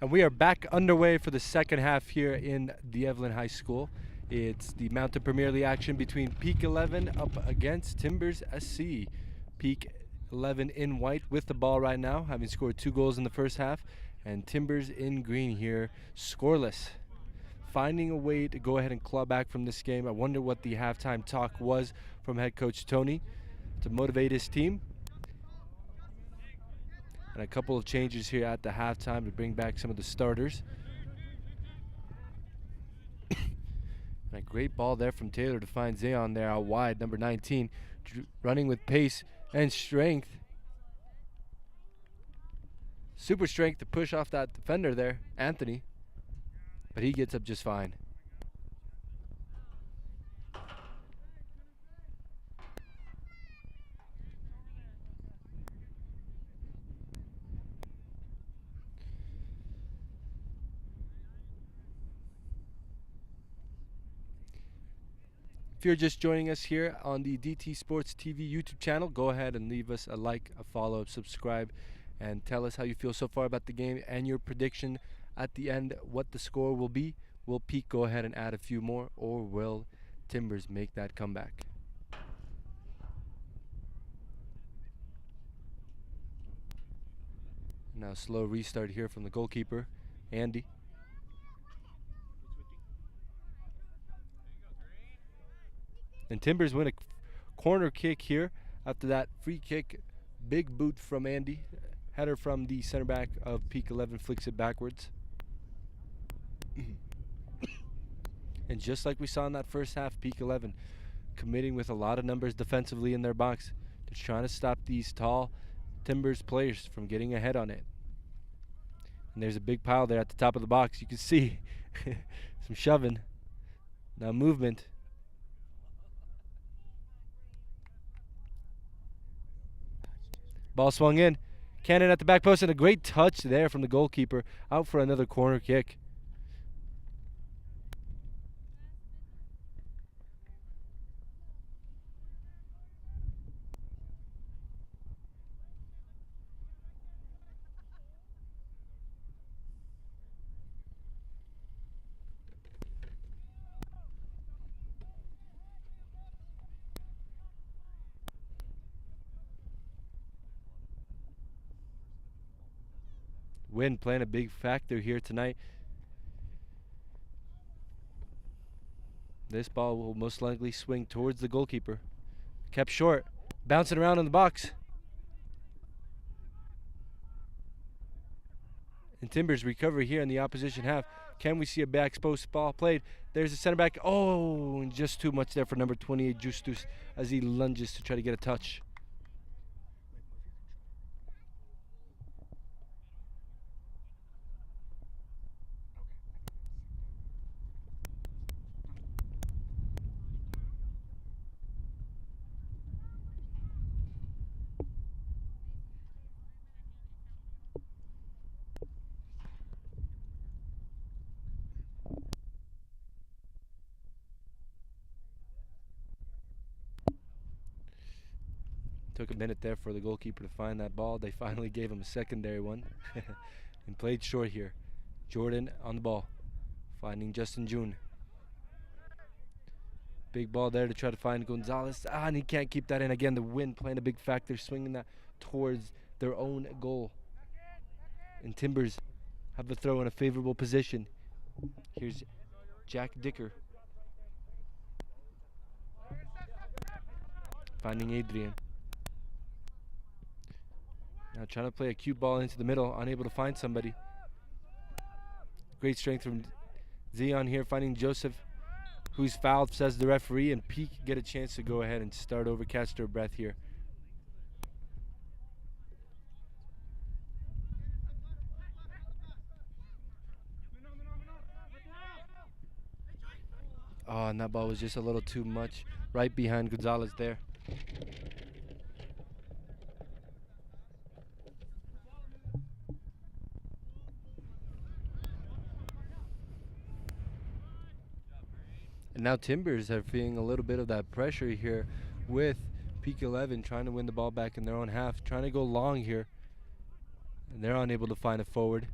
And we are back underway for the second half here in the Evelyn High School. It's the Mountain Premier League action between Peak 11 up against Timbers SC. Peak 11 in white with the ball right now, having scored 2 goals in the first half. And Timbers in green here, scoreless. Finding a way to go ahead and claw back from this game. I wonder what the halftime talk was from head coach Tony to motivate his team. And a couple of changes here at the halftime to bring back some of the starters. And a great ball there from Taylor to find Zayon there out wide, number 19, running with pace and strength. Super strength to push off that defender there, Anthony. But he gets up just fine. If you're just joining us here on the DT Sports TV YouTube channel, go ahead and leave us a like, a follow, subscribe, and tell us how you feel so far about the game and your prediction at the end, what the score will be. Will Peak go ahead and add a few more, or will Timbers make that comeback? Now slow restart here from the goalkeeper, Andy. And Timbers win a corner kick here after that free kick. Big boot from Andy. Header from the center back of Peak 11 flicks it backwards. And just like we saw in that first half, Peak 11 committing with a lot of numbers defensively in their box. They're trying to stop these tall Timbers players from getting ahead on it. And there's a big pile there at the top of the box. You can see some shoving. Now movement. Ball swung in. Cannon at the back post, and a great touch there from the goalkeeper. Out for another corner kick. Wind playing a big factor here tonight. This ball will most likely swing towards the goalkeeper. Kept short. Bouncing around in the box. And Timbers recover here in the opposition half. Can we see a back post ball played? There's the center back. Oh, and just too much there for number 28, Justus, as he lunges to try to get a touch. Took a minute there for the goalkeeper to find that ball. They finally gave him a secondary one and played short here. Jordan on the ball, finding Justin June. Big ball there to try to find Gonzalez. And he can't keep that in. Again, the wind playing a big factor, swinging that towards their own goal. And Timbers have the throw in a favorable position. Here's Jack Dicker. Finding Adrian. Now trying to play a cute ball into the middle, unable to find somebody. Great strength from Zion here, finding Joseph, who's fouled, says the referee, and Peak get a chance to go ahead and start over, catch their breath here. Oh, and that ball was just a little too much right behind Gonzalez there. And now Timbers are feeling a little bit of that pressure here with Peak 11 trying to win the ball back in their own half, trying to go long here. And they're unable to find a forward.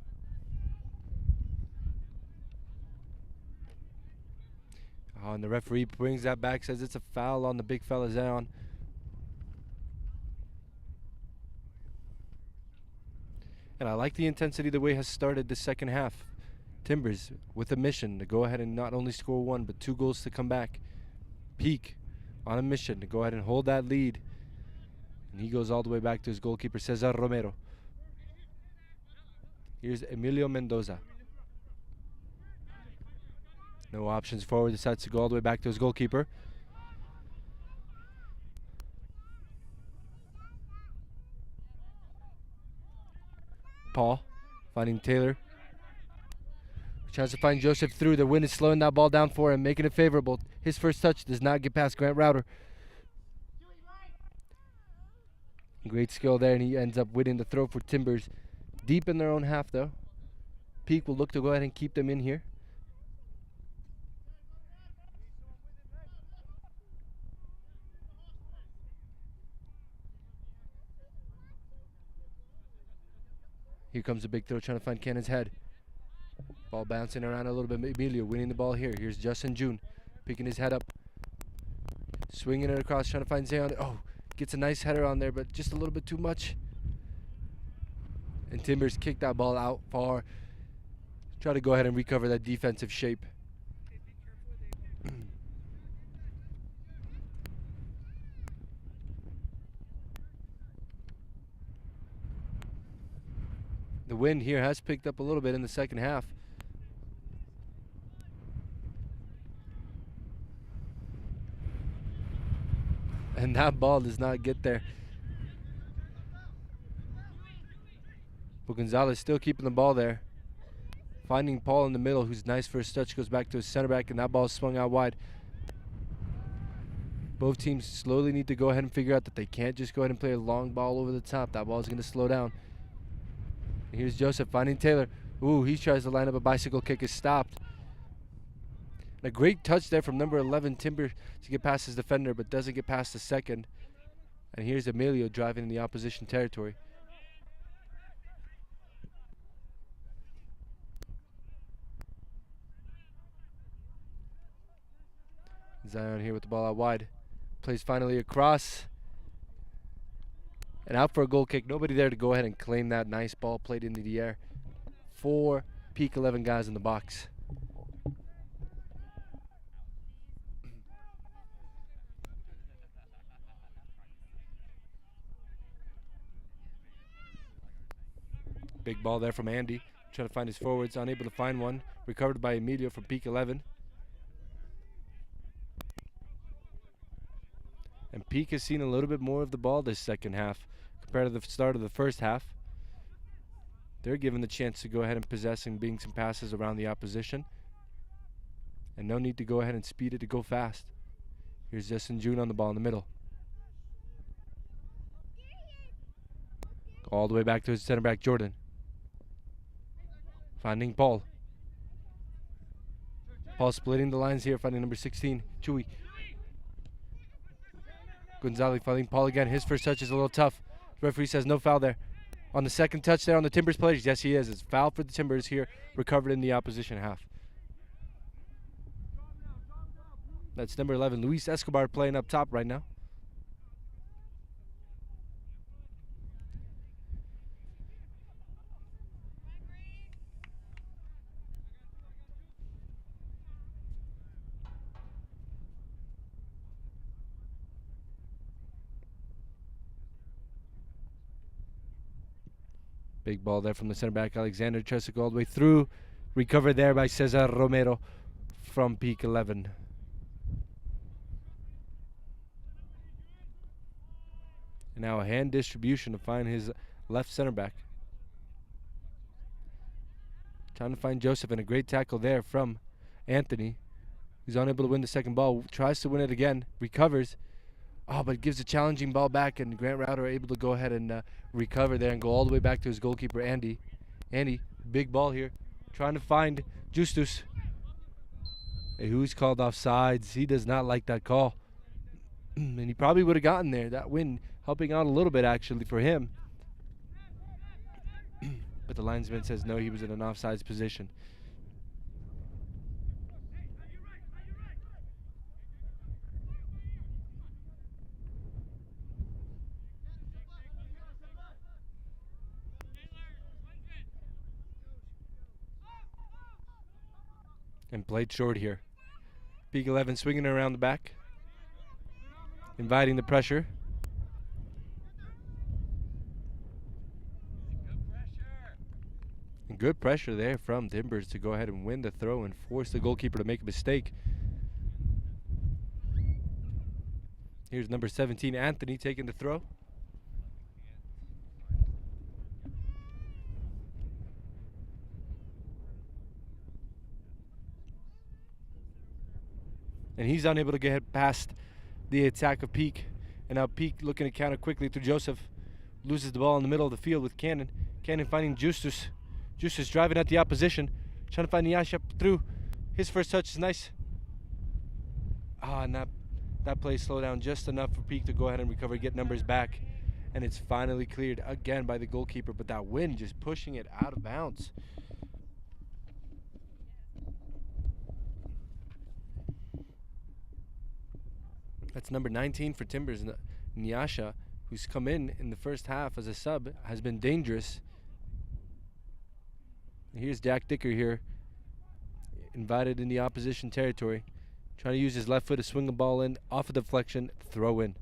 Oh, and the referee brings that back, says it's a foul on the big fella Zion. And I like the intensity the way has started the second half. Timbers with a mission to go ahead and not only score one, but 2 goals to come back. Peak on a mission to go ahead and hold that lead. And he goes all the way back to his goalkeeper, Cesar Romero. Here's Emilio Mendoza. No options forward, decides to go all the way back to his goalkeeper. Paul finding Taylor. Tries to find Joseph through. The wind is slowing that ball down for him, making it favorable. His first touch does not get past Grant Router. Great skill there, and he ends up winning the throw for Timbers. Deep in their own half, though. Peak will look to go ahead and keep them in here. Here comes a big throw, trying to find Cannon's head. Ball bouncing around a little bit. Emilio winning the ball here. Here's Justin June picking his head up. Swinging it across, trying to find Zayon. Oh, gets a nice header on there, but just a little bit too much. And Timbers kick that ball out far. Try to go ahead and recover that defensive shape. The wind here has picked up a little bit in the second half. And that ball does not get there. But Gonzalez still keeping the ball there. Finding Paul in the middle, who's nice for his touch, goes back to his center back, and that ball is swung out wide. Both teams slowly need to go ahead and figure out that they can't just go ahead and play a long ball over the top. That ball is going to slow down. And here's Joseph finding Taylor. Ooh, he tries to line up a bicycle kick, is stopped. And a great touch there from number 11, Timber, to get past his defender, but doesn't get past the second. And here's Emilio driving in the opposition territory. Zion here with the ball out wide. Plays finally across. And out for a goal kick. Nobody there to go ahead and claim that nice ball played into the air. 4 Peak 11 guys in the box. Big ball there from Andy. Trying to find his forwards. Unable to find one. Recovered by Emilio from Peak 11. And Peak has seen a little bit more of the ball this second half compared to the start of the first half. They're given the chance to go ahead and possess and bring some passes around the opposition. And no need to go ahead and speed it to go fast. Here's Justin June on the ball in the middle. All the way back to his center back, Jordan. Finding Paul. Paul splitting the lines here, finding number 16, Chewy. Gonzalez finding Paul again. His first touch is a little tough. The referee says no foul there. On the second touch there on the Timbers players, yes he is. It's foul for the Timbers here, recovered in the opposition half. That's number 11, Luis Escobar, playing up top right now. Big ball there from the center back, Alexander tries to go all the way through. Recovered there by Cesar Romero from Peak 11. And now a hand distribution to find his left center back. Trying to find Joseph, and a great tackle there from Anthony. He's unable to win the second ball. Tries to win it again. Recovers. Oh, but gives a challenging ball back, and Grant Router able to go ahead and recover there and go all the way back to his goalkeeper, Andy. Andy, big ball here. Trying to find Justus. Hey, who's called offsides? He does not like that call. And he probably would have gotten there. That win helping out a little bit, actually, for him. But the linesman says no, he was in an offsides position. And played short here. Peak 11 swinging around the back. Inviting the pressure. And good pressure there from Timbers to go ahead and win the throw and force the goalkeeper to make a mistake. Here's number 17, Anthony, taking the throw. And he's unable to get past the attack of Peak. And now Peak looking to counter quickly through Joseph. Loses the ball in the middle of the field with Cannon. Cannon finding Justus. Justus driving at the opposition. Trying to find Nyasha through. His first touch is nice. And that play slowed down just enough for Peak to go ahead and recover, get numbers back. and it's finally cleared again by the goalkeeper, but that wind just pushing it out of bounds. That's number 19 for Timbers, Nyasha, who's come in the first half as a sub, has been dangerous. And here's Jack Dicker here, invited in the opposition territory, trying to use his left foot to swing the ball in, off a deflection, throw in.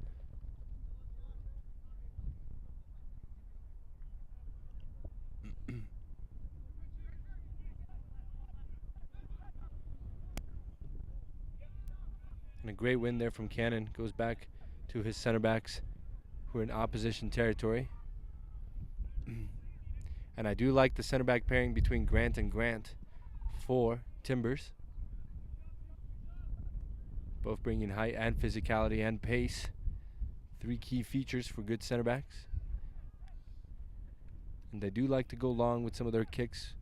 And a great win there from Cannon. Goes back to his center backs who are in opposition territory. And I do like the center back pairing between Grant and Grant for Timbers. Both bringing height and physicality and pace. 3 key features for good center backs. And they do like to go long with some of their kicks,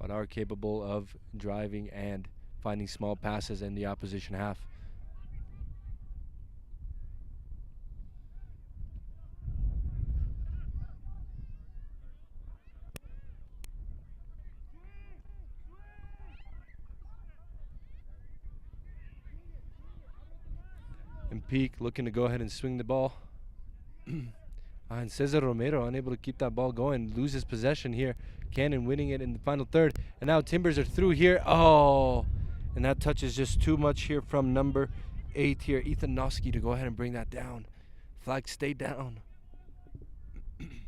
but are capable of driving and finding small passes in the opposition half. And Peak looking to go ahead and swing the ball. And Cesar Romero unable to keep that ball going, loses possession here. Cannon winning it in the final third. And now Timbers are through here. Oh, and that touches just too much here from number 8 here, Ethan Noski, to go ahead and bring that down. Flag stayed down. And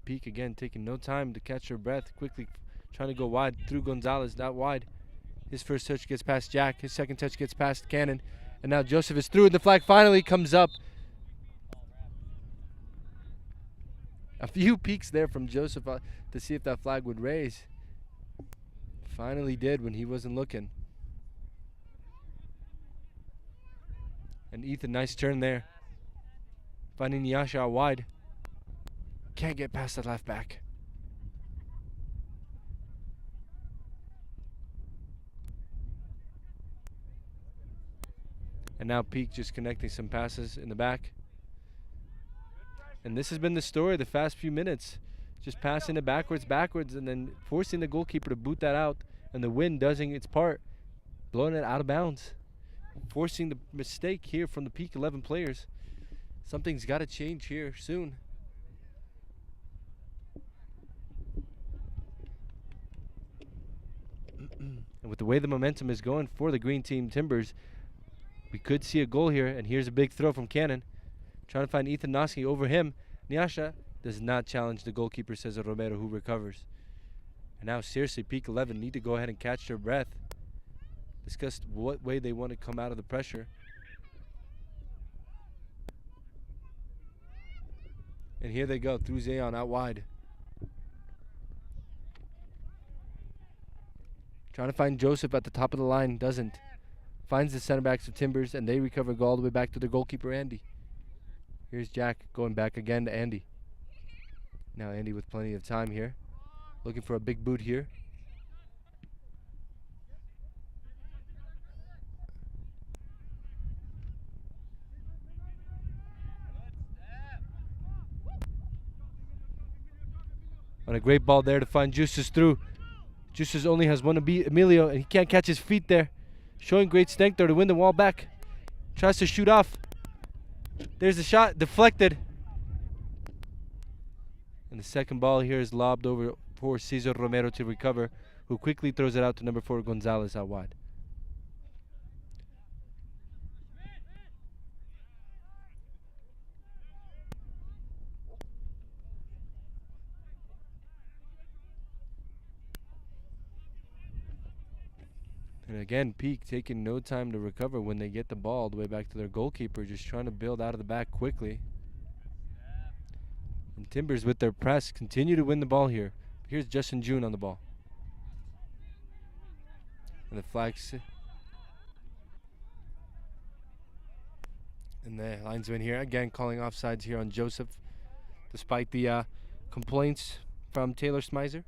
Peak again taking no time to catch her breath, quickly trying to go wide through Gonzalez, not wide. His first touch gets past Jack. His second touch gets past Cannon. And now Joseph is through, and the flag finally comes up. A few peeks there from Joseph to see if that flag would raise. Finally did when he wasn't looking. And Ethan, nice turn there. Finding Nyasha out wide. Can't get past the left back. And now Peak just connecting some passes in the back. And this has been the story the past few minutes. Just passing it backwards, and then forcing the goalkeeper to boot that out. And the wind doing its part, blowing it out of bounds. Forcing the mistake here from the Peak 11 players. Something's got to change here soon. And with the way the momentum is going for the Green Team Timbers, we could see a goal here, and here's a big throw from Cannon. Trying to find Ethan Noski over him. Nyasha does not challenge the goalkeeper, Cesar Romero, who recovers. And now, seriously, Peak 11 need to go ahead and catch their breath. Discuss what way they want to come out of the pressure. And here they go, through Zayon out wide. Trying to find Joseph at the top of the line, doesn't. Finds the center backs of Timbers, and they recover, go all the way back to their goalkeeper, Andy. Here's Jack going back again to Andy. Now Andy with plenty of time here. Looking for a big boot here. On a great ball there to find Justus through. Justus only has one to beat Emilio, and he can't catch his feet there. Showing great strength there to win the wall back. Tries to shoot off. There's the shot, deflected. And the second ball here is lobbed over for Cesar Romero to recover, who quickly throws it out to number 4, Gonzalez, out wide. And again, Peak taking no time to recover when they get the ball all the way back to their goalkeeper, just trying to build out of the back quickly. And Timbers with their press continue to win the ball here. Here's Justin June on the ball. And the flags. And the linesman here again calling offsides here on Joseph, despite the complaints from Taylor Smizer.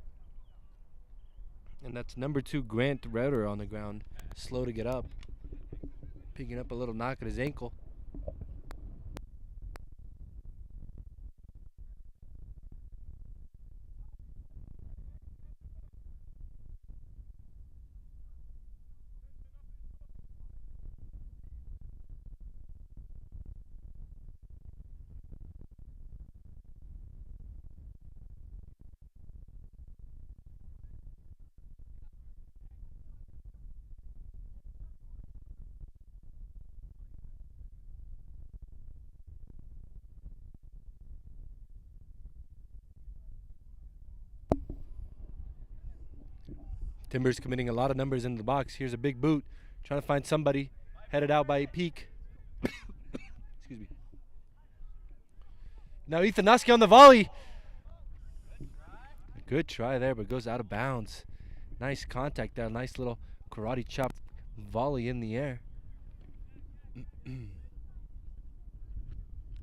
And that's number 2, Grant Reuter, on the ground, slow to get up, picking up a little knock at his ankle. Timbers committing a lot of numbers in the box. Here's a big boot. Trying to find somebody. Headed out by Peak. Excuse me. Now Ethan Noski on the volley. Good try there, but goes out of bounds. Nice contact there. Nice little karate chop volley in the air.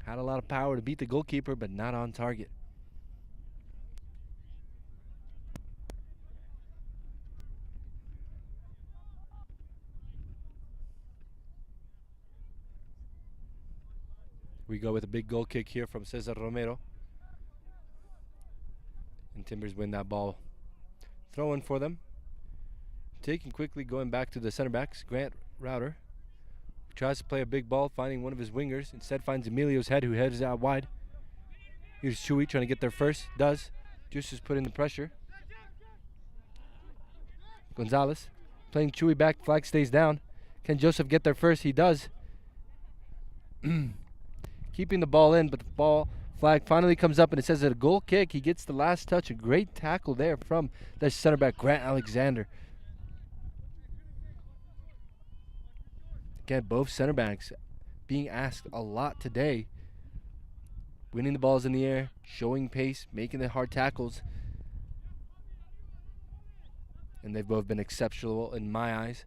Had a lot of power to beat the goalkeeper, but not on target. We go with a big goal kick here from Cesar Romero. And Timbers win that ball. Throw in for them. Taking quickly, going back to the center backs. Grant Router tries to play a big ball, finding one of his wingers. Instead finds Emilio's head, who heads out wide. Here's Chewy trying to get there first. Does. Juice is putting the pressure. Gonzalez playing Chewy back. Flag stays down. Can Joseph get there first? He does. Keeping the ball in, but the ball flag finally comes up and it says that a goal kick. He gets the last touch. A great tackle there from the center back, Grant Alexander. Again, both center backs being asked a lot today. Winning the balls in the air, showing pace, making the hard tackles. And they've both been exceptional in my eyes.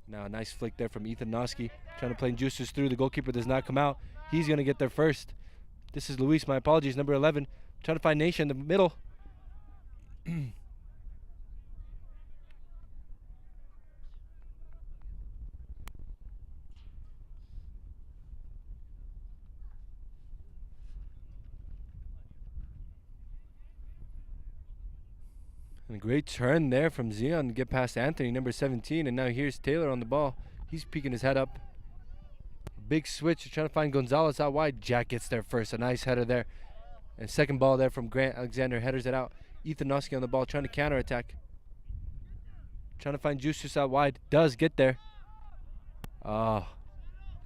Now a nice flick there from Ethan Noski. Trying to play juices through. The goalkeeper does not come out. He's going to get there first. This is Luis, my apologies, number 11. Trying to find Nation in the middle. And a great turn there from Zion to get past Anthony, number 17. And now here's Taylor on the ball. He's peeking his head up. Big switch, trying to find Gonzalez out wide. Jack gets there first. A nice header there. And second ball there from Grant Alexander. Headers it out. Ethan Noski on the ball, trying to counterattack. Trying to find Juice out wide. Does get there. And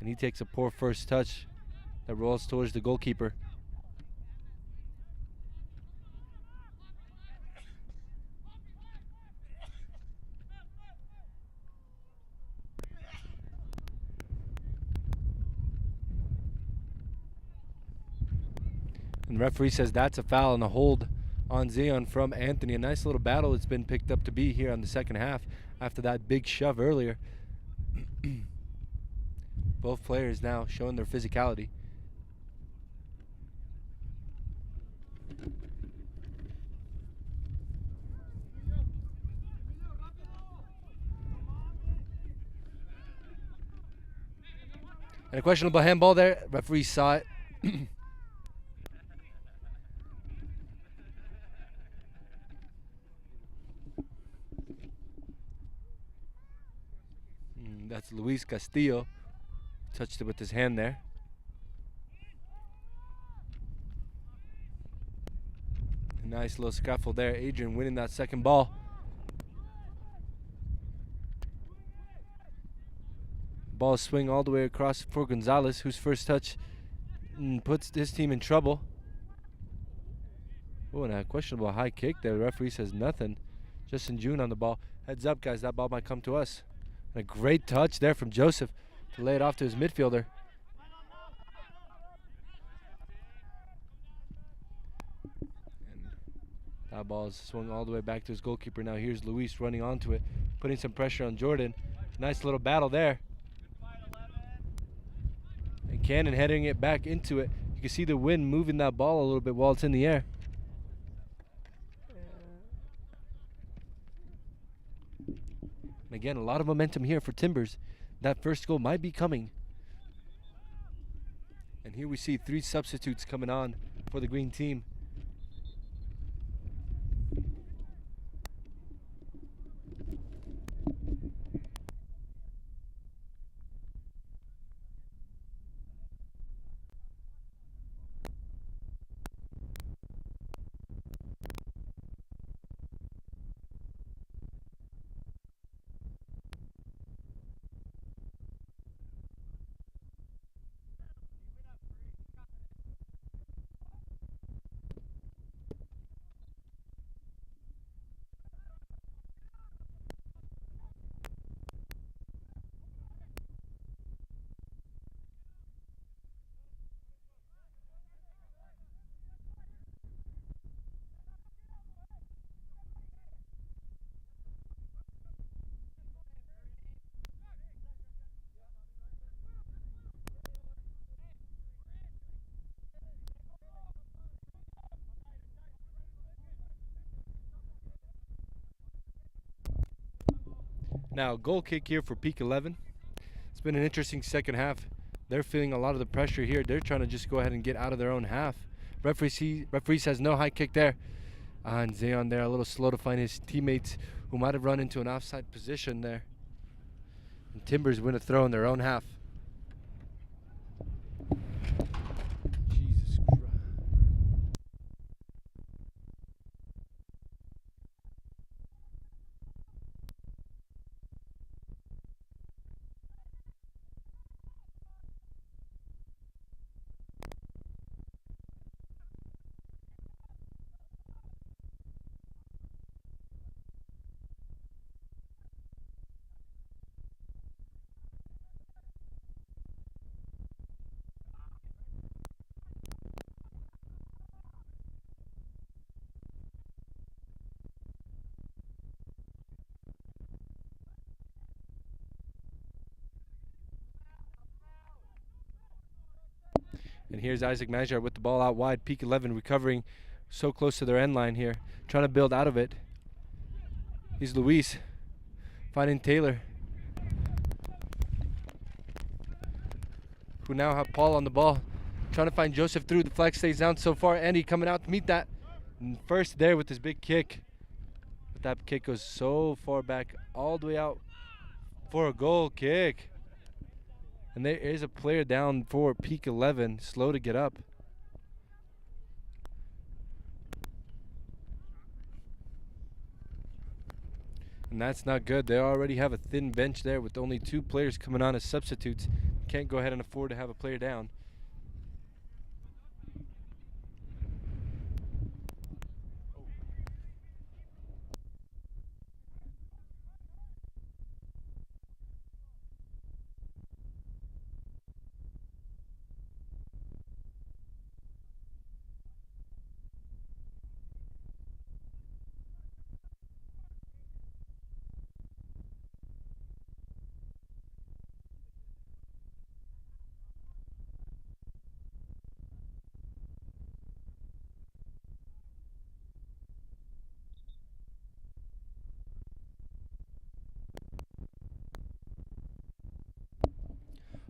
he takes a poor first touch that rolls towards the goalkeeper. And the referee says that's a foul and a hold on Zion from Anthony. A nice little battle it's been picked up to be here on the second half after that big shove earlier. Both players now showing their physicality. And a questionable handball there. Referee saw it. That's Luis Castillo. Touched it with his hand there. A nice little scuffle there. Adrian winning that second ball. Ball swing all the way across for Gonzalez, whose first touch puts his team in trouble. Oh, and a questionable high kick there. The referee says nothing. Justin June on the ball. Heads up, guys. That ball might come to us. And a great touch there from Joseph to lay it off to his midfielder. And that ball is swung all the way back to his goalkeeper. Now here's Luis running onto it, putting some pressure on Jordan. Nice little battle there. And Cannon heading it back into it. You can see the wind moving that ball a little bit while it's in the air. And again, a lot of momentum here for Timbers. That first goal might be coming. And here we see 3 substitutes coming on for the green team. Now, goal kick here for Peak 11. It's been an interesting second half. They're feeling a lot of the pressure here. They're trying to just go ahead and get out of their own half. Referee says no high kick there. And Zayon there a little slow to find his teammates who might have run into an offside position there. And Timbers win a throw in their own half. Jesus Christ. And here's Isaac Majar with the ball out wide. Peak 11 recovering so close to their end line here. Trying to build out of it. He's Luis. Finding Taylor. Who now have Paul on the ball. Trying to find Joseph through. The flag stays down so far. Andy coming out to meet that. And first there with his big kick. But that kick goes so far back. All the way out for a goal kick. And there is a player down for Peak 11, slow to get up. And that's not good. They already have a thin bench there with only 2 players coming on as substitutes. Can't go ahead and afford to have a player down.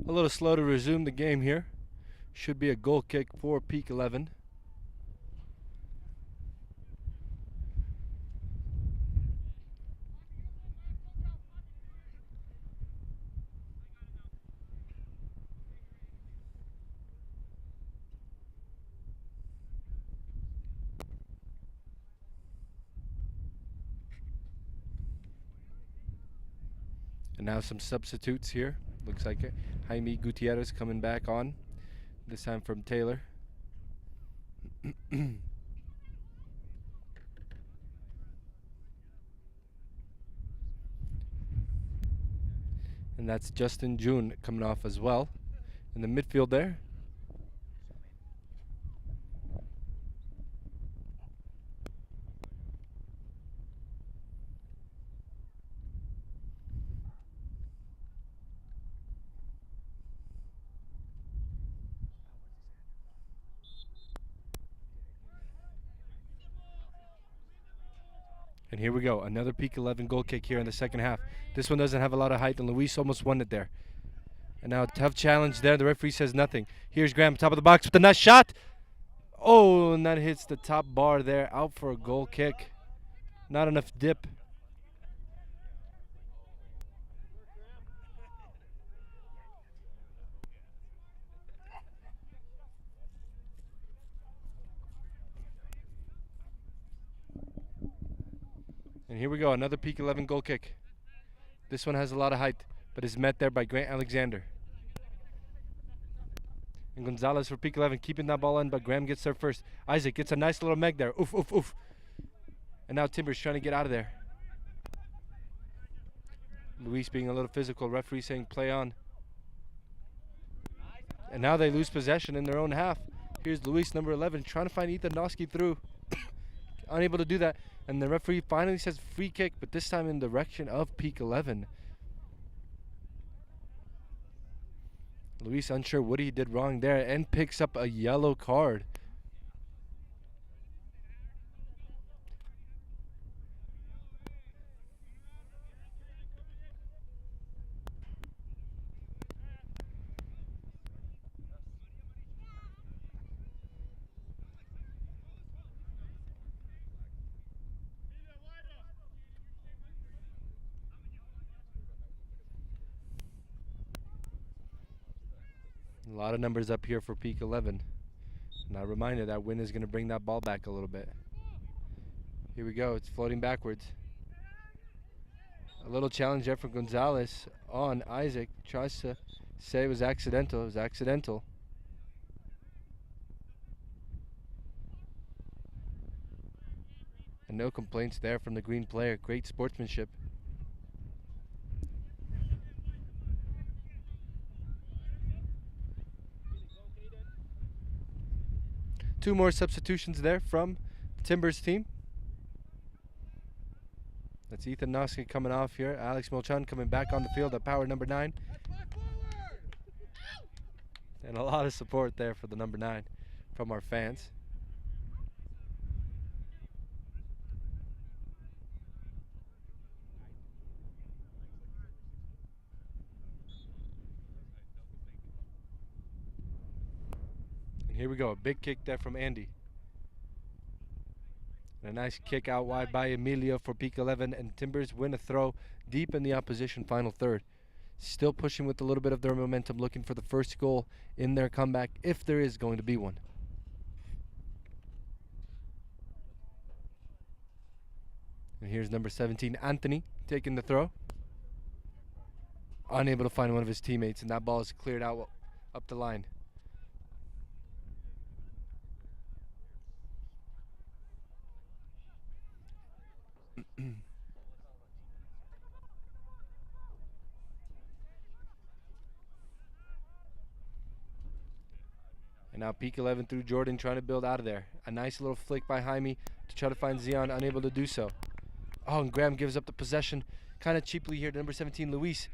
A little slow to resume the game here. Should be a goal kick for Peak 11. And now some substitutes here. Looks like it. Jaime Gutierrez coming back on. This time from Taylor. And that's Justin June coming off as well. In the midfield there. And here we go, another Peak 11 goal kick here in the second half. This one doesn't have a lot of height, and Luis almost won it there. And now a tough challenge there. The referee says nothing. Here's Graham, top of the box with the nice shot. Oh, and that hits the top bar there. Out for a goal kick. Not enough dip. And here we go, another Peak 11 goal kick. This one has a lot of height, but is met there by Grant Alexander. And Gonzalez for Peak 11, keeping that ball in, but Graham gets there first. Isaac gets a nice little meg there. Oof, oof, oof. And now Timbers trying to get out of there. Luis being a little physical, referee saying play on. And now they lose possession in their own half. Here's Luis, number 11, trying to find Ethan Noski through. Unable to do that. And the referee finally says free kick, but this time in the direction of Peak 11. Luis unsure what he did wrong there and picks up a yellow card. A lot of numbers up here for Peak 11. And I reminder that win is going to bring that ball back a little bit. Here we go. It's floating backwards. A little challenge there from Gonzalez on Isaac. Tries to say it was accidental. It was accidental. And no complaints there from the green player. Great sportsmanship. Two more substitutions there from the Timbers team. That's Ethan Noski coming off here. Alex Molchan coming back on the field at power number 9. And a lot of support there for the number 9 from our fans. And here we go, a big kick there from Andy. And a nice kick out wide by Emilio for Peak 11, and Timbers win a throw deep in the opposition final third. Still pushing with a little bit of their momentum, looking for the first goal in their comeback, if there is going to be one. And here's number 17, Anthony, taking the throw. Unable to find one of his teammates, and that ball is cleared out up the line. And now Peak 11 through Jordan, trying to build out of there. A nice little flick by Jaime to try to find Zion, unable to do so. Oh, and Graham gives up the possession kind of cheaply here to number 17, Luis.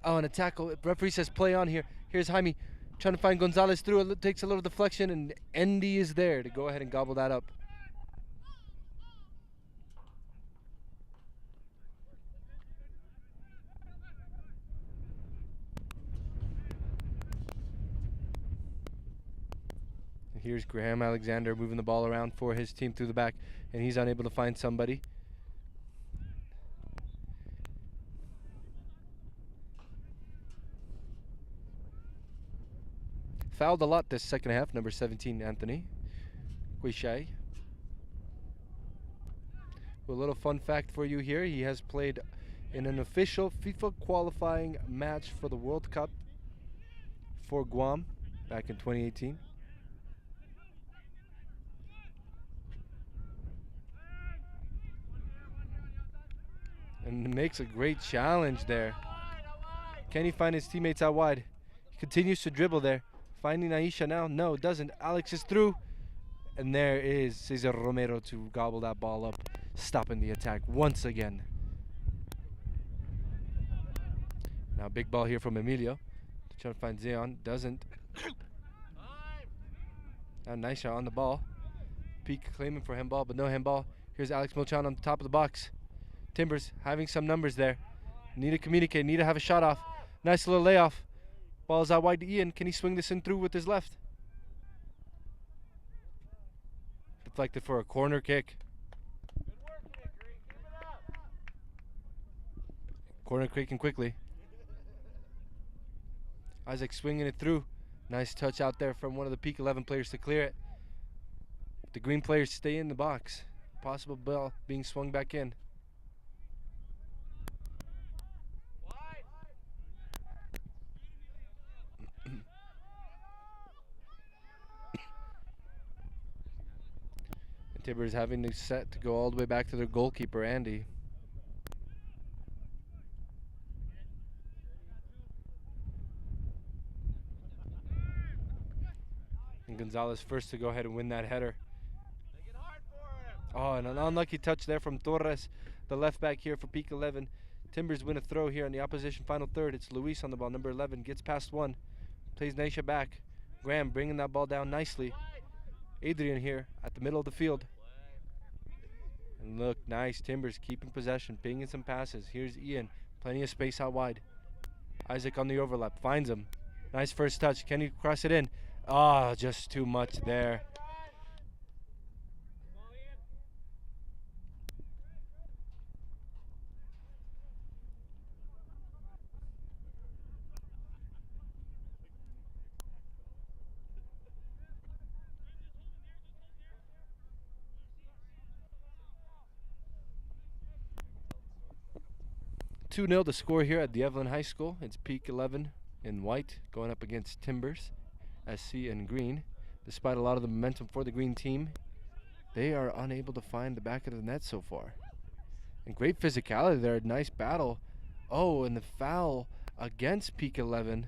Oh, and a tackle. Referee says play on here. Here's Jaime trying to find Gonzalez through. It takes a little deflection, and Andy is there to go ahead and gobble that up. Here's Graham Alexander moving the ball around for his team through the back, and he's unable to find somebody. Fouled a lot this second half, number 17, Anthony Quishay. A little fun fact for you here, he has played in an official FIFA qualifying match for the World Cup for Guam back in 2018. And makes a great challenge there. Can he find his teammates out wide? He continues to dribble there. Finding Aisha now. No, it doesn't. Alex is through. And there is Cesar Romero to gobble that ball up, stopping the attack once again. Now big ball here from Emilio. Trying to find Zion. Doesn't. Now nice shot on the ball. Peak claiming for handball, but no handball. Here's Alex Molchan on the top of the box. Timbers having some numbers there. Need to communicate, need to have a shot off. Nice little layoff. Ball's out wide to Ian. Can he swing this in through with his left? Deflected for a corner kick. Good work, Hickory. Keep it up. Corner kicking quickly. Isaac swinging it through. Nice touch out there from one of the Peak 11 players to clear it. The green players stay in the box. Possible ball being swung back in. Timbers having to set to go all the way back to their goalkeeper, Andy. And Gonzalez first to go ahead and win that header. Make it hard for him. Oh, and an unlucky touch there from Torres, the left back here for Peak 11. Timbers win a throw here in the opposition final third. It's Luis on the ball, number 11, gets past one. Plays Naisha back. Graham bringing that ball down nicely. Adrian here at the middle of the field. And look, nice. Timbers keeping possession, pinging some passes. Here's Ian, plenty of space out wide. Isaac on the overlap, finds him. Nice first touch. Can he cross it in? Oh, just too much there. 2-0 to score here at the Evelyn High School. It's Peak 11 in white going up against Timbers, SC in green. Despite a lot of the momentum for the green team, they are unable to find the back of the net so far. And great physicality there, nice battle. Oh, and the foul against Peak 11.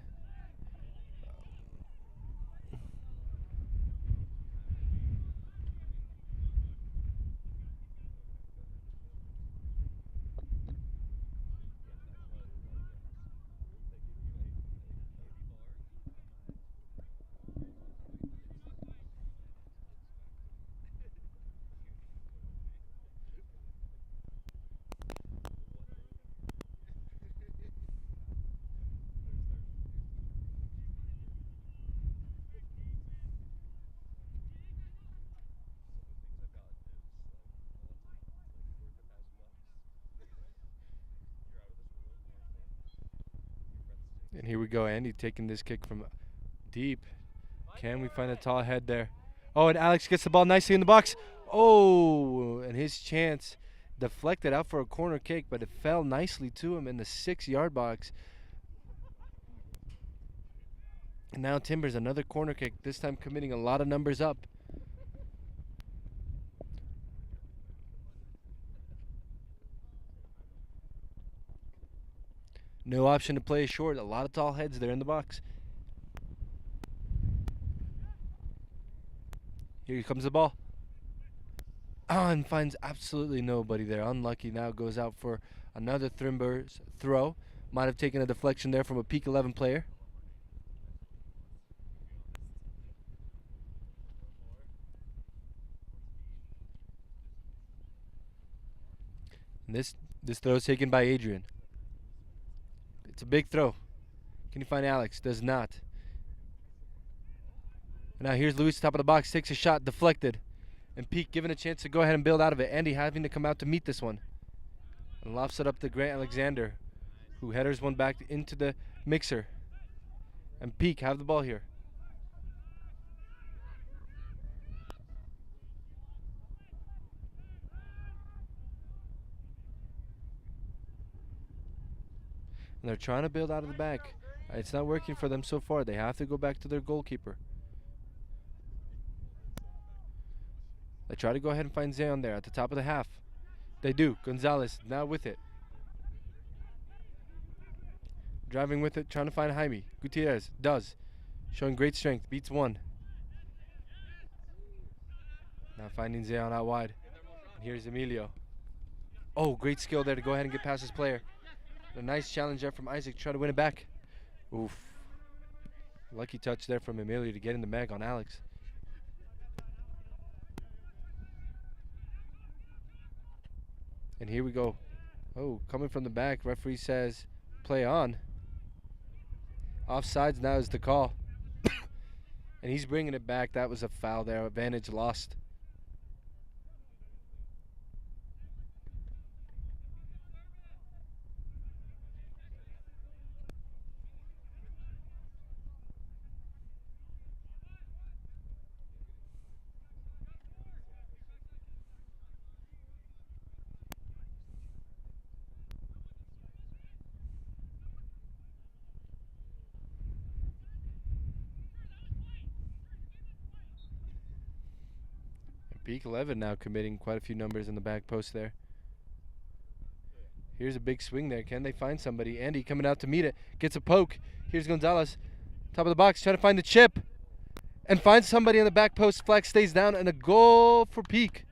And here we go, Andy taking this kick from deep. Can we find a tall head there? Oh, and Alex gets the ball nicely in the box. Oh, and his chance deflected out for a corner kick, but it fell nicely to him in the 6-yard box. And now Timbers, another corner kick, this time committing a lot of numbers up. No option to play short. A lot of tall heads there in the box. Here comes the ball. Oh, and finds absolutely nobody there. Unlucky. Now goes out for another Timbers throw. Might have taken a deflection there from a Peak 11 player. And this throw is taken by Adrian. It's a big throw. Can you find Alex? Does not. And now here's Luis, top of the box, takes a shot, deflected. And Peak given a chance to go ahead and build out of it. Andy having to come out to meet this one. And lofts it up to Grant Alexander, who headers one back into the mixer. And Peak have the ball here. And they're trying to build out of the back. It's not working for them so far. They have to go back to their goalkeeper. They try to go ahead and find Zayon there at the top of the half. They do. Gonzalez now with it. Driving with it, trying to find Jaime. Gutierrez does. Showing great strength. Beats one. Now finding Zayon out wide. And here's Emilio. Oh, great skill there to go ahead and get past his player. A nice challenge there from Isaac, trying to win it back. Oof. Lucky touch there from Emilio to get in the mag on Alex. And here we go. Oh, coming from the back, referee says play on. Offsides now is the call. And he's bringing it back. That was a foul there. Advantage lost. Peak 11 now committing quite a few numbers in the back post there. Here's a big swing there. Can they find somebody? Andy coming out to meet it. Gets a poke. Here's Gonzalez. Top of the box, trying to find the chip. And finds somebody on the back post. Flag stays down, and a goal for Peak.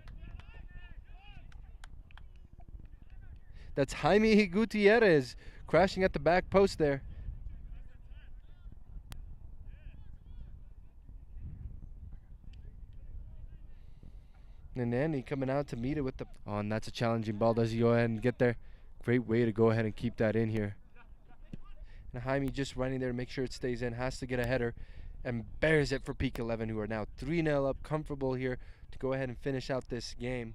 That's Jaime Gutierrez crashing at the back post there. And Andy coming out to meet it with the... Oh, and that's a challenging ball. Does he go ahead and get there? Great way to go ahead and keep that in here. And Jaime just running there to make sure it stays in. Has to get a header. And bears it for Peak 11, who are now 3-0 up. Comfortable here to go ahead and finish out this game.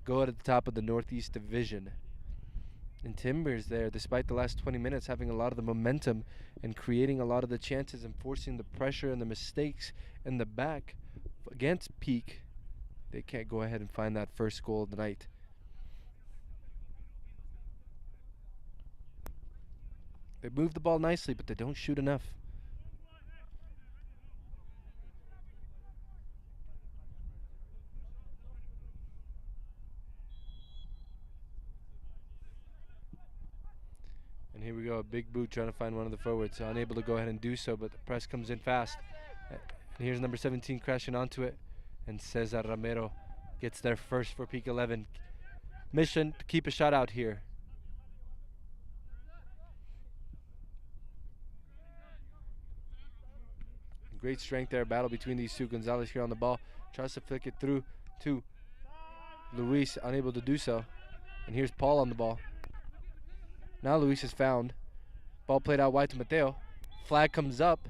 Go at the top of the Northeast Division. And Timbers there, despite the last 20 minutes, having a lot of the momentum and creating a lot of the chances and forcing the pressure and the mistakes in the back against Peak. They can't go ahead and find that first goal of the night. They move the ball nicely, but they don't shoot enough. And here we go, a big boot trying to find one of the forwards. Unable to go ahead and do so, but the press comes in fast. And here's number 17 crashing onto it. And Cesar Romero gets there first for Peak 11. Mission to keep a shot out here. Great strength there, battle between these two. Gonzalez here on the ball. Tries to flick it through to Luis, unable to do so. And here's Paul on the ball. Now Luis is found. Ball played out wide to Mateo. Flag comes up.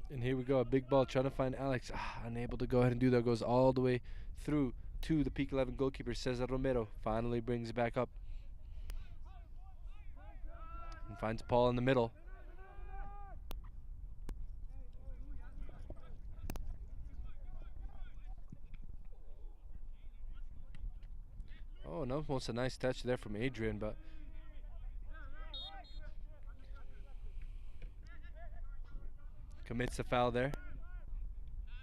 And here we go, a big ball trying to find Alex. Unable to go ahead and do that. Goes all the way through to the Peak 11 goalkeeper, Cesar Romero. Finally brings it back up. And finds Paul in the middle. Oh, and almost a nice touch there from Adrian, but commits a foul there.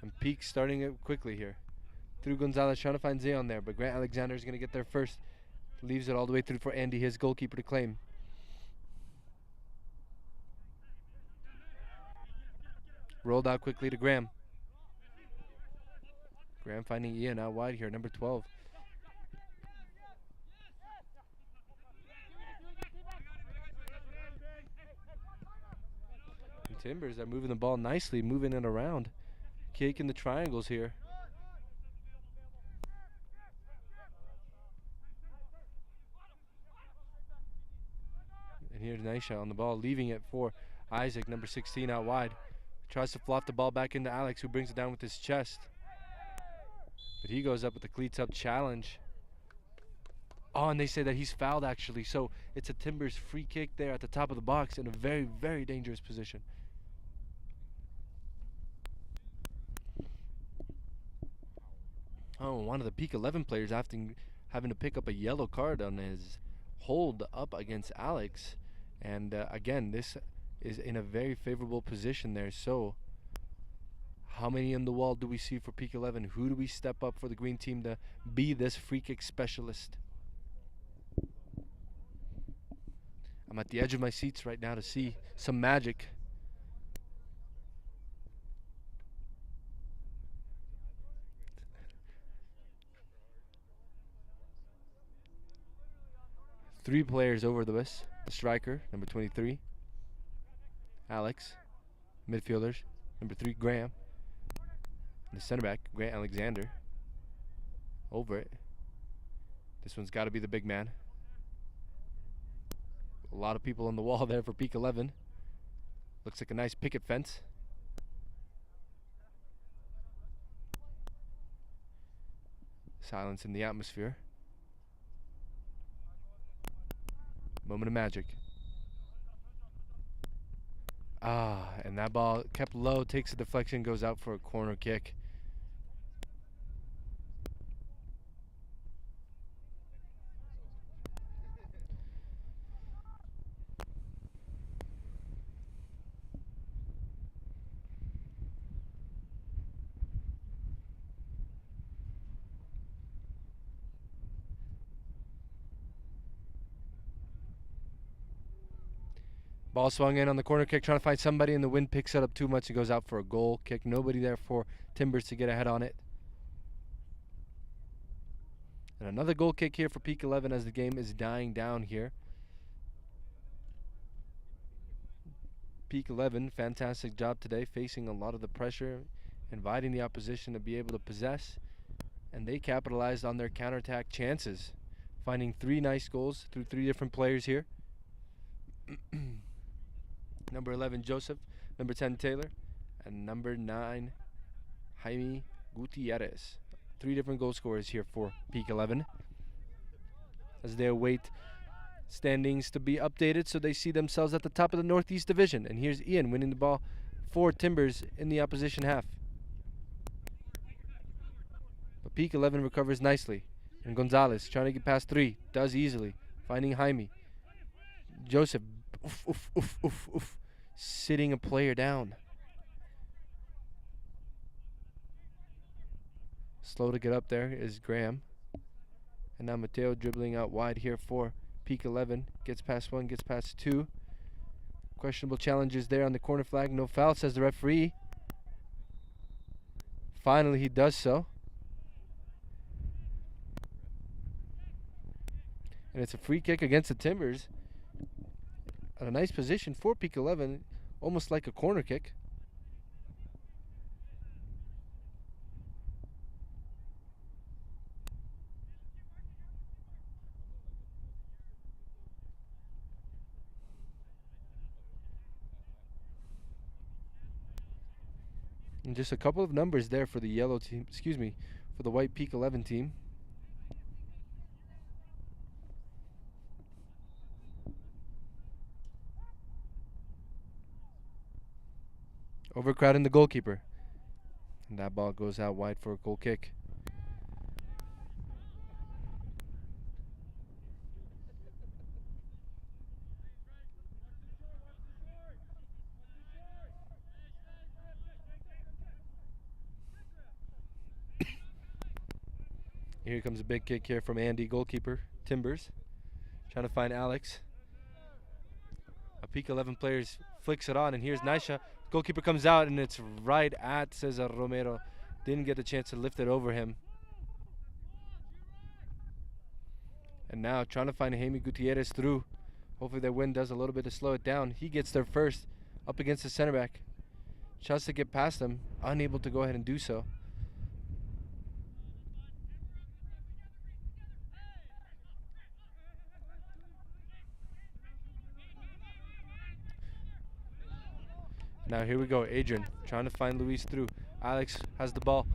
And Peak starting it quickly here. Through Gonzalez, trying to find Zeon there, but Grant Alexander is going to get there first. Leaves it all the way through for Andy, his goalkeeper, to claim. Rolled out quickly to Graham. Graham finding Ian out wide here, number 12. And Timbers are moving the ball nicely, moving it around. Kicking the triangles here. And here's Naisha on the ball, leaving it for Isaac, number 16, out wide. Tries to flop the ball back into Alex, who brings it down with his chest. But he goes up with the cleats up challenge. Oh, and they say that he's fouled, actually. So it's a Timbers free kick there at the top of the box in a very, very dangerous position. Oh, one of the Peak 11 players having to pick up a yellow card on his hold up against Alex. And again, this is in a very favorable position there. So how many on the wall do we see for Peak 11? Who do we step up for the green team to be this free kick specialist? I'm at the edge of my seats right now to see some magic. Three players over the West. The striker, number 23, Alex. Midfielders, number 3, Graham. And the center back, Grant Alexander. Over it. This one's got to be the big man. A lot of people on the wall there for Peak 11. Looks like a nice picket fence. Silence in the atmosphere. Moment of magic. And that ball kept low, takes a deflection, goes out for a corner kick. Ball swung in on the corner kick, trying to find somebody, and the wind picks it up too much. It goes out for a goal kick. Nobody there for Timbers to get ahead on it. And another goal kick here for Peak 11 as the game is dying down here. Peak 11, fantastic job today, facing a lot of the pressure, inviting the opposition to be able to possess, and they capitalized on their counterattack chances, finding 3 nice goals through 3 different players here. Number 11, Joseph. Number 10, Taylor. And number 9, Jaime Gutierrez. 3 different goal scorers here for Peak 11 as they await standings to be updated so they see themselves at the top of the Northeast Division. And here's Ian winning the ball for Timbers in the opposition half. But Peak 11 recovers nicely. And Gonzalez trying to get past 3. Does easily. Finding Jaime. Joseph. Oof, oof, oof, oof, oof. Sitting a player down. Slow to get up there is Graham. And now Mateo dribbling out wide here for Peak 11. Gets past 1, gets past 2. Questionable challenges there on the corner flag. No foul, says the referee. Finally, he does so. And it's a free kick against the Timbers. At a nice position for Peak 11, almost like a corner kick. And just a couple of numbers there for the yellow team, for the white Peak 11 team. Overcrowding the goalkeeper. And that ball goes out wide for a goal kick. Here comes a big kick here from Andy, goalkeeper, Timbers. Trying to find Alex. A Peak 11 player flicks it on, and here's Naisha. Goalkeeper comes out, and it's right at Cesar Romero. Didn't get the chance to lift it over him. And now trying to find Jaime Gutierrez through. Hopefully their wind does a little bit to slow it down. He gets there first, up against the center back. Tries to get past him, unable to go ahead and do so. Now here we go, Adrian trying to find Luis through. Alex has the ball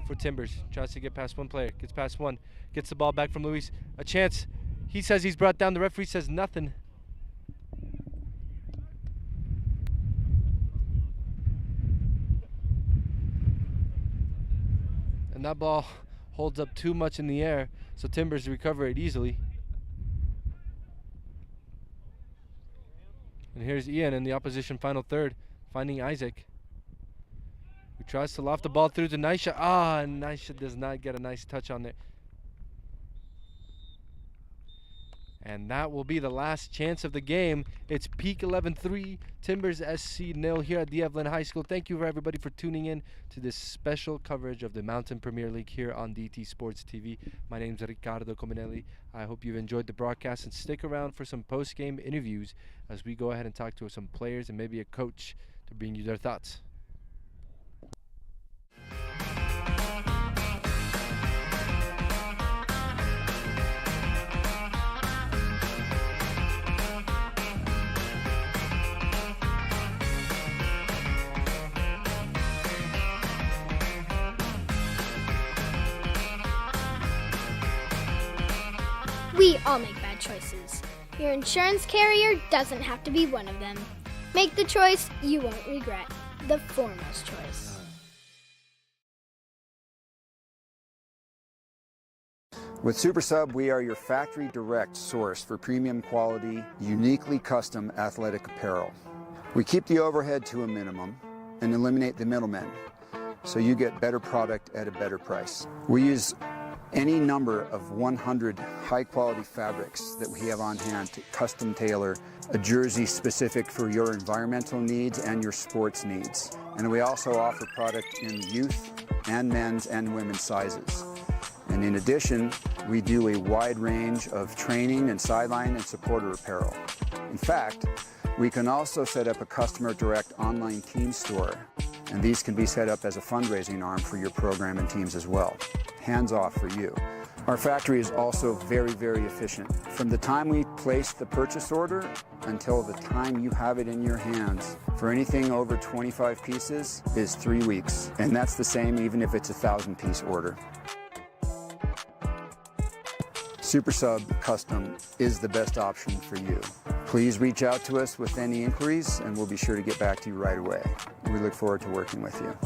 for Timbers. Tries to get past one player. Gets past one. Gets the ball back from Luis. A chance. He says he's brought down. The referee says nothing. And that ball holds up too much in the air, so Timbers recover it easily. And here's Ian in the opposition final third, finding Isaac, who tries to loft the ball through to Naisha. And Naisha does not get a nice touch on there. And that will be the last chance of the game. It's Peak 11 3, Timbers SC 0 here at the Evelyn High School. Thank you for everybody for tuning in to this special coverage of the Mountain Premier League here on DT Sports TV. My name is Ricardo Cominelli. I hope you've enjoyed the broadcast, and stick around for some post-game interviews as we go ahead and talk to some players and maybe a coach to bring you their thoughts. We all make bad choices. Your insurance carrier doesn't have to be one of them. Make the choice you won't regret. The foremost choice. With SuperSub, we are your factory direct source for premium quality, uniquely custom athletic apparel. We keep the overhead to a minimum and eliminate the middlemen, so you get better product at a better price. We use any number of 100 high-quality fabrics that we have on hand to custom tailor a jersey specific for your environmental needs and your sports needs. And we also offer product in youth and men's and women's sizes. And in addition, we do a wide range of training and sideline and supporter apparel. In fact, we can also set up a customer direct online team store, and these can be set up as a fundraising arm for your program and teams as well. Hands off for you. Our factory is also very, very efficient. From the time we place the purchase order until the time you have it in your hands, for anything over 25 pieces is 3 weeks. And that's the same even if it's a 1,000-piece order. SuperSub Custom is the best option for you. Please reach out to us with any inquiries and we'll be sure to get back to you right away. We look forward to working with you.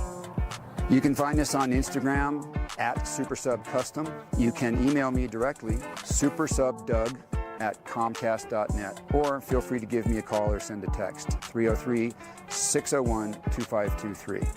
You can find us on Instagram at SuperSub Custom. You can email me directly, supersubdoug@comcast.net, or feel free to give me a call or send a text, 303-601-2523.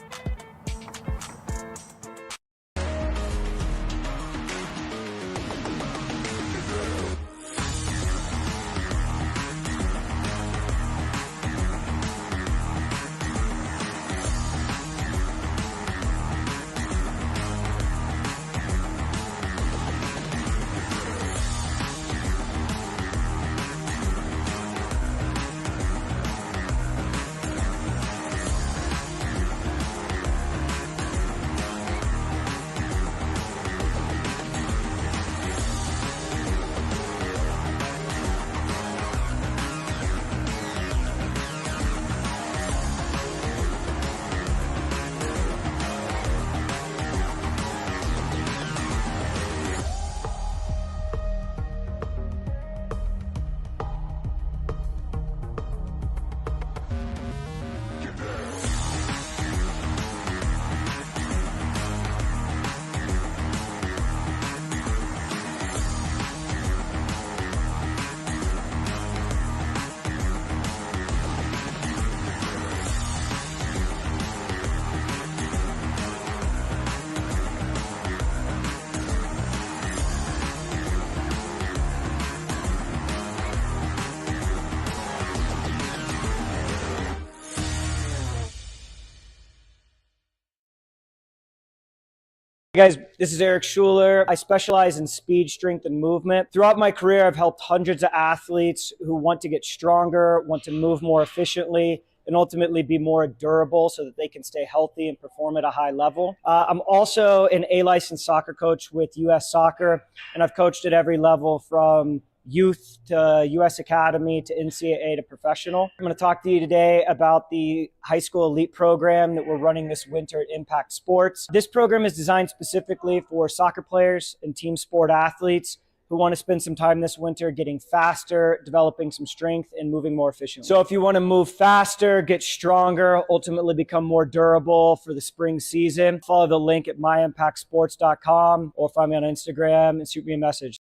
Hey guys, this is Eric Schuler. I specialize in speed, strength, and movement. Throughout my career, I've helped hundreds of athletes who want to get stronger, want to move more efficiently, and ultimately be more durable so that they can stay healthy and perform at a high level. I'm also an A-licensed soccer coach with U.S. Soccer, and I've coached at every level from youth to U.S. Academy to NCAA to professional. I'm going to talk to you today about the high school elite program that we're running this winter at Impact Sports. This program is designed specifically for soccer players and team sport athletes who want to spend some time this winter getting faster, developing some strength, and moving more efficiently. So if you want to move faster, get stronger, ultimately become more durable for the spring season, follow the link at myimpactsports.com or find me on Instagram and shoot me a message.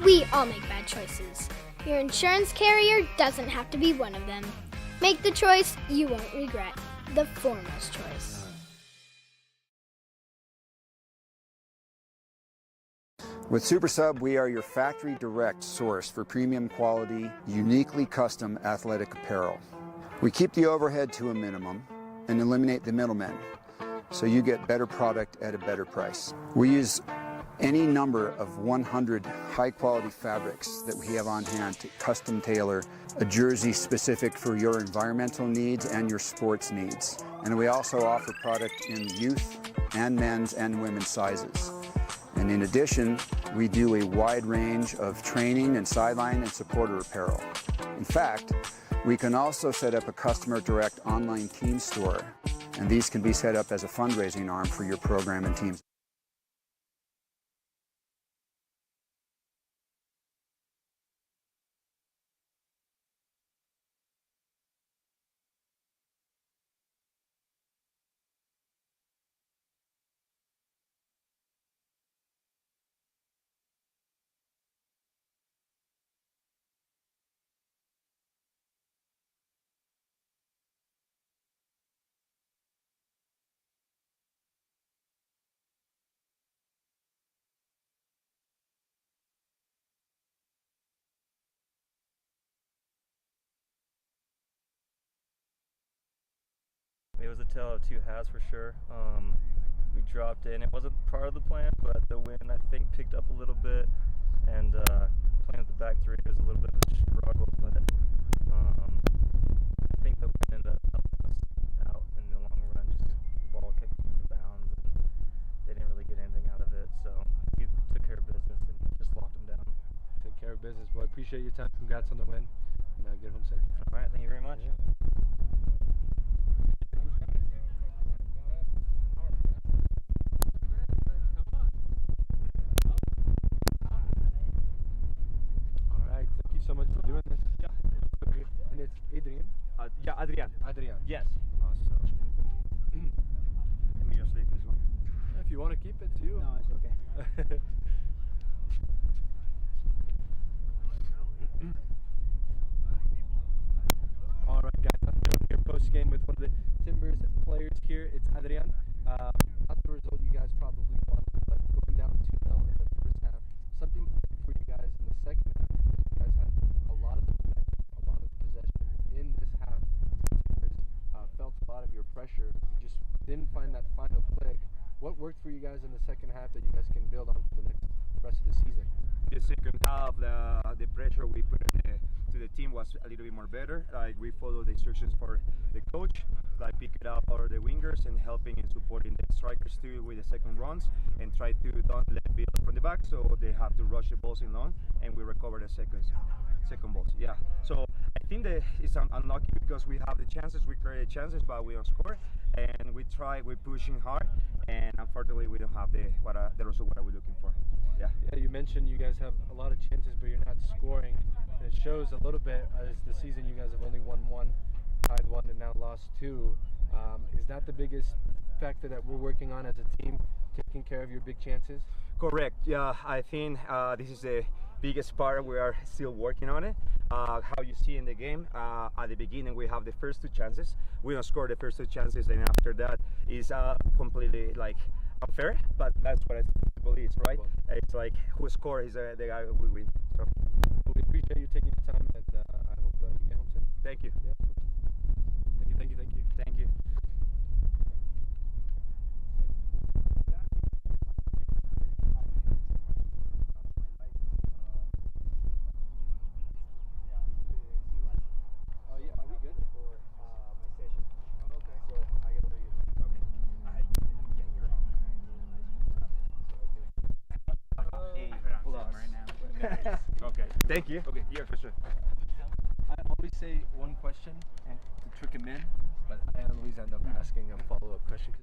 We all make bad choices. Your insurance carrier doesn't have to be one of them. Make the choice you won't regret. The foremost choice. With SuperSub, we are your factory direct source for premium quality, uniquely custom athletic apparel. We keep the overhead to a minimum and eliminate the middlemen, so you get better product at a better price. We use any number of 100 high-quality fabrics that we have on hand to custom tailor a jersey specific for your environmental needs and your sports needs. And we also offer product in youth and men's and women's sizes. And in addition, we do a wide range of training and sideline and supporter apparel. In fact, we can also set up a customer direct online team store, and these can be set up as a fundraising arm for your program and teams. It was a tale of two halves for sure. We dropped in. It wasn't part of the plan, but the wind I think picked up a little bit, and playing with the back three was a little bit of a struggle. But I think the wind ended up helping us out in the long run. Just the ball kicked out of bounds, and appreciate your time. Congrats on the win. And get home safe. All right, thank you very much. All right, thank you so much for doing this. Yeah. And it's Adrian. Yeah, Adrian. Adrian. Yes. Awesome. Let me just leave this one. If you want to keep it, too. No, it's okay. All right, guys. I'm joining here post game with one of the Timbers players here. It's Adrian. Not the result you guys probably wanted, but going down 2-0 in the first half. Something for you guys in the second half. You guys had a lot of the momentum, a lot of the possession in this half. Timbers felt a lot of your pressure. You just didn't find that final click. What worked for you guys in the second half that you guys can build on for the rest of the season? The second half, the pressure we put to the team was a little bit more better. Like we followed the instructions for the coach, like pick it up all the wingers and helping and supporting the strikers too with the second runs and try to don't let build from the back so they have to rush the balls in long and we recover the second balls. Yeah. So I think that it's unlucky because we have the chances, we create chances, but we don't score. And we're pushing hard, and unfortunately we don't have the result what we're looking for. Yeah. Yeah, you mentioned you guys have a lot of chances, but you're not scoring. And it shows a little bit as the season you guys have only won 1, tied 1, and now lost 2. Is that the biggest factor that we're working on as a team, taking care of your big chances? Correct. Yeah, I think this is the biggest part. We are still working on it. How you see in the game, at the beginning we have the first 2 chances. We don't score the first 2 chances, and after that is completely like unfair. But that's what football is, right? It's like who scores is the guy who will win. So well, we appreciate you taking the time, and I hope you get home safe. thank you. Yeah. Thank you. Thank you. Okay. Thank you. Okay, yeah, for sure. I always say one question to trick him in, but I always end up asking a follow-up question.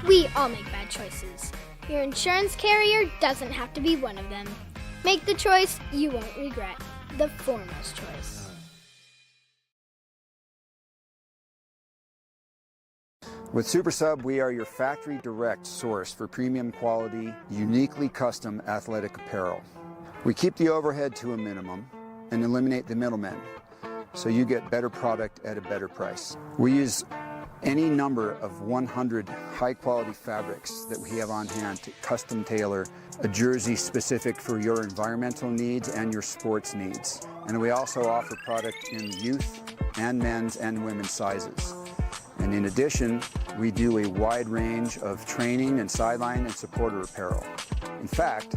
We all make bad choices. Your insurance carrier doesn't have to be one of them. Make the choice you won't regret. The foremost choice. With SuperSub, we are your factory direct source for premium quality, uniquely custom athletic apparel. We keep the overhead to a minimum and eliminate the middlemen, so you get better product at a better price. We use any number of 100 high-quality fabrics that we have on hand to custom tailor a jersey specific for your environmental needs and your sports needs. And we also offer product in youth and men's and women's sizes. And in addition, we do a wide range of training and sideline and supporter apparel. In fact,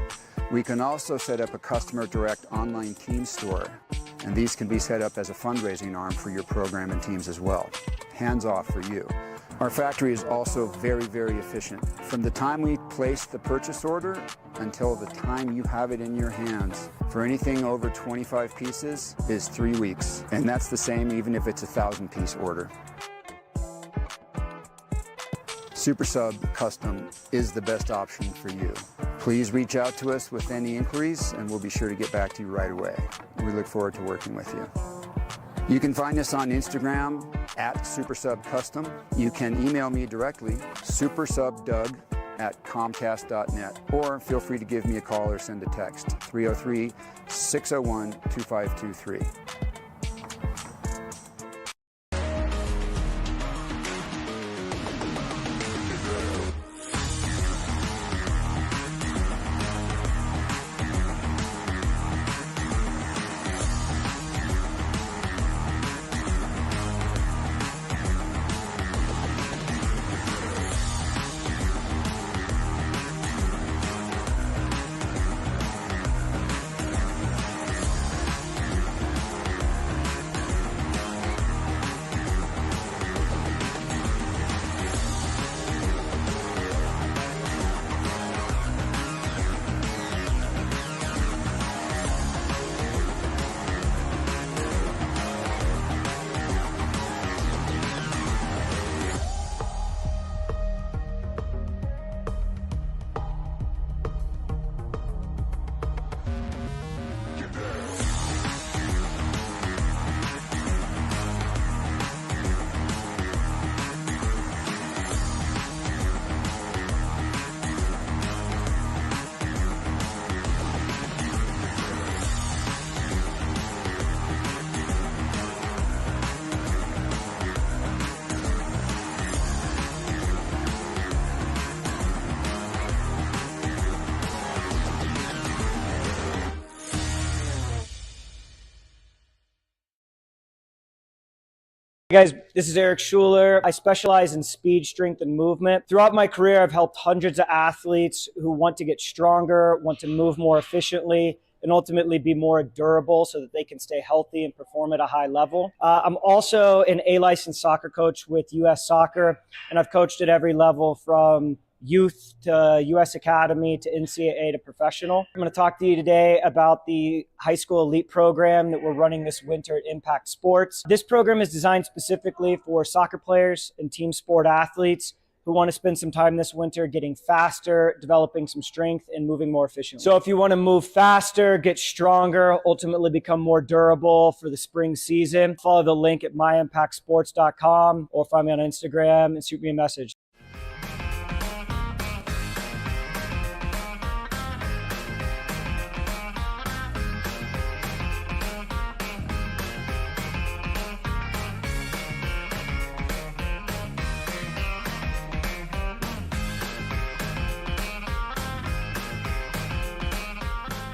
we can also set up a customer direct online team store, and these can be set up as a fundraising arm for your program and teams as well. Hands off for you. Our factory is also very, very efficient. From the time we place the purchase order until the time you have it in your hands for anything over 25 pieces is 3 weeks. And that's the same even if it's a 1,000-piece order. SuperSub Custom is the best option for you. Please reach out to us with any inquiries and we'll be sure to get back to you right away. We look forward to working with you. You can find us on Instagram at SuperSub Custom. You can email me directly, supersubdoug@comcast.net, or feel free to give me a call or send a text, 303-601-2523. Hey guys, this is Eric Schuler. I specialize in speed, strength, and movement. Throughout my career, I've helped hundreds of athletes who want to get stronger, want to move more efficiently, and ultimately be more durable so that they can stay healthy and perform at a high level. I'm also an A-licensed soccer coach with U.S. Soccer, and I've coached at every level from youth to U.S. Academy to NCAA to professional. I'm going to talk to you today about the high school elite program that we're running this winter at Impact Sports. This program is designed specifically for soccer players and team sport athletes who want to spend some time this winter getting faster, developing some strength, and moving more efficiently. So if you want to move faster, get stronger, ultimately become more durable for the spring season, follow the link at myimpactsports.com or find me on Instagram and shoot me a message.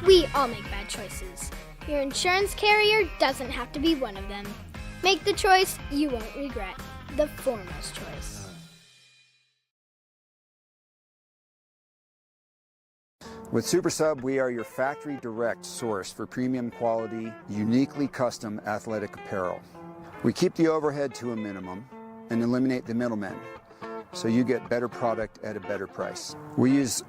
We all make bad choices. Your insurance carrier doesn't have to be one of them. Make the choice you won't regret. The foremost choice. With SuperSub, we are your factory direct source for premium quality, uniquely custom athletic apparel. We keep the overhead to a minimum and eliminate the middlemen, so you get better product at a better price. We use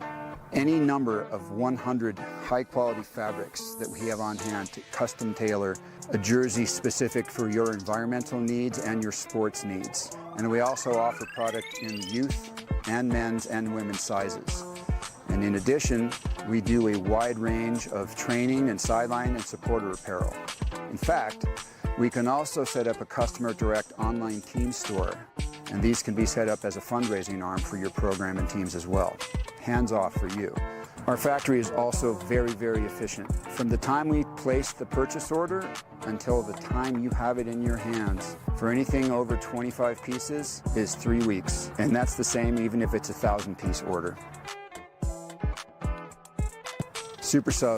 any number of 100 high-quality fabrics that we have on hand to custom tailor a jersey specific for your environmental needs and your sports needs. And we also offer product in youth and men's and women's sizes. And in addition, we do a wide range of training and sideline and supporter apparel. In fact, we can also set up a customer direct online team store, and these can be set up as a fundraising arm for your program and teams as well. Hands off for you. Our factory is also very, very efficient. From the time we place the purchase order until the time you have it in your hands for anything over 25 pieces is 3 weeks. And that's the same even if it's a 1,000-piece order. SuperSub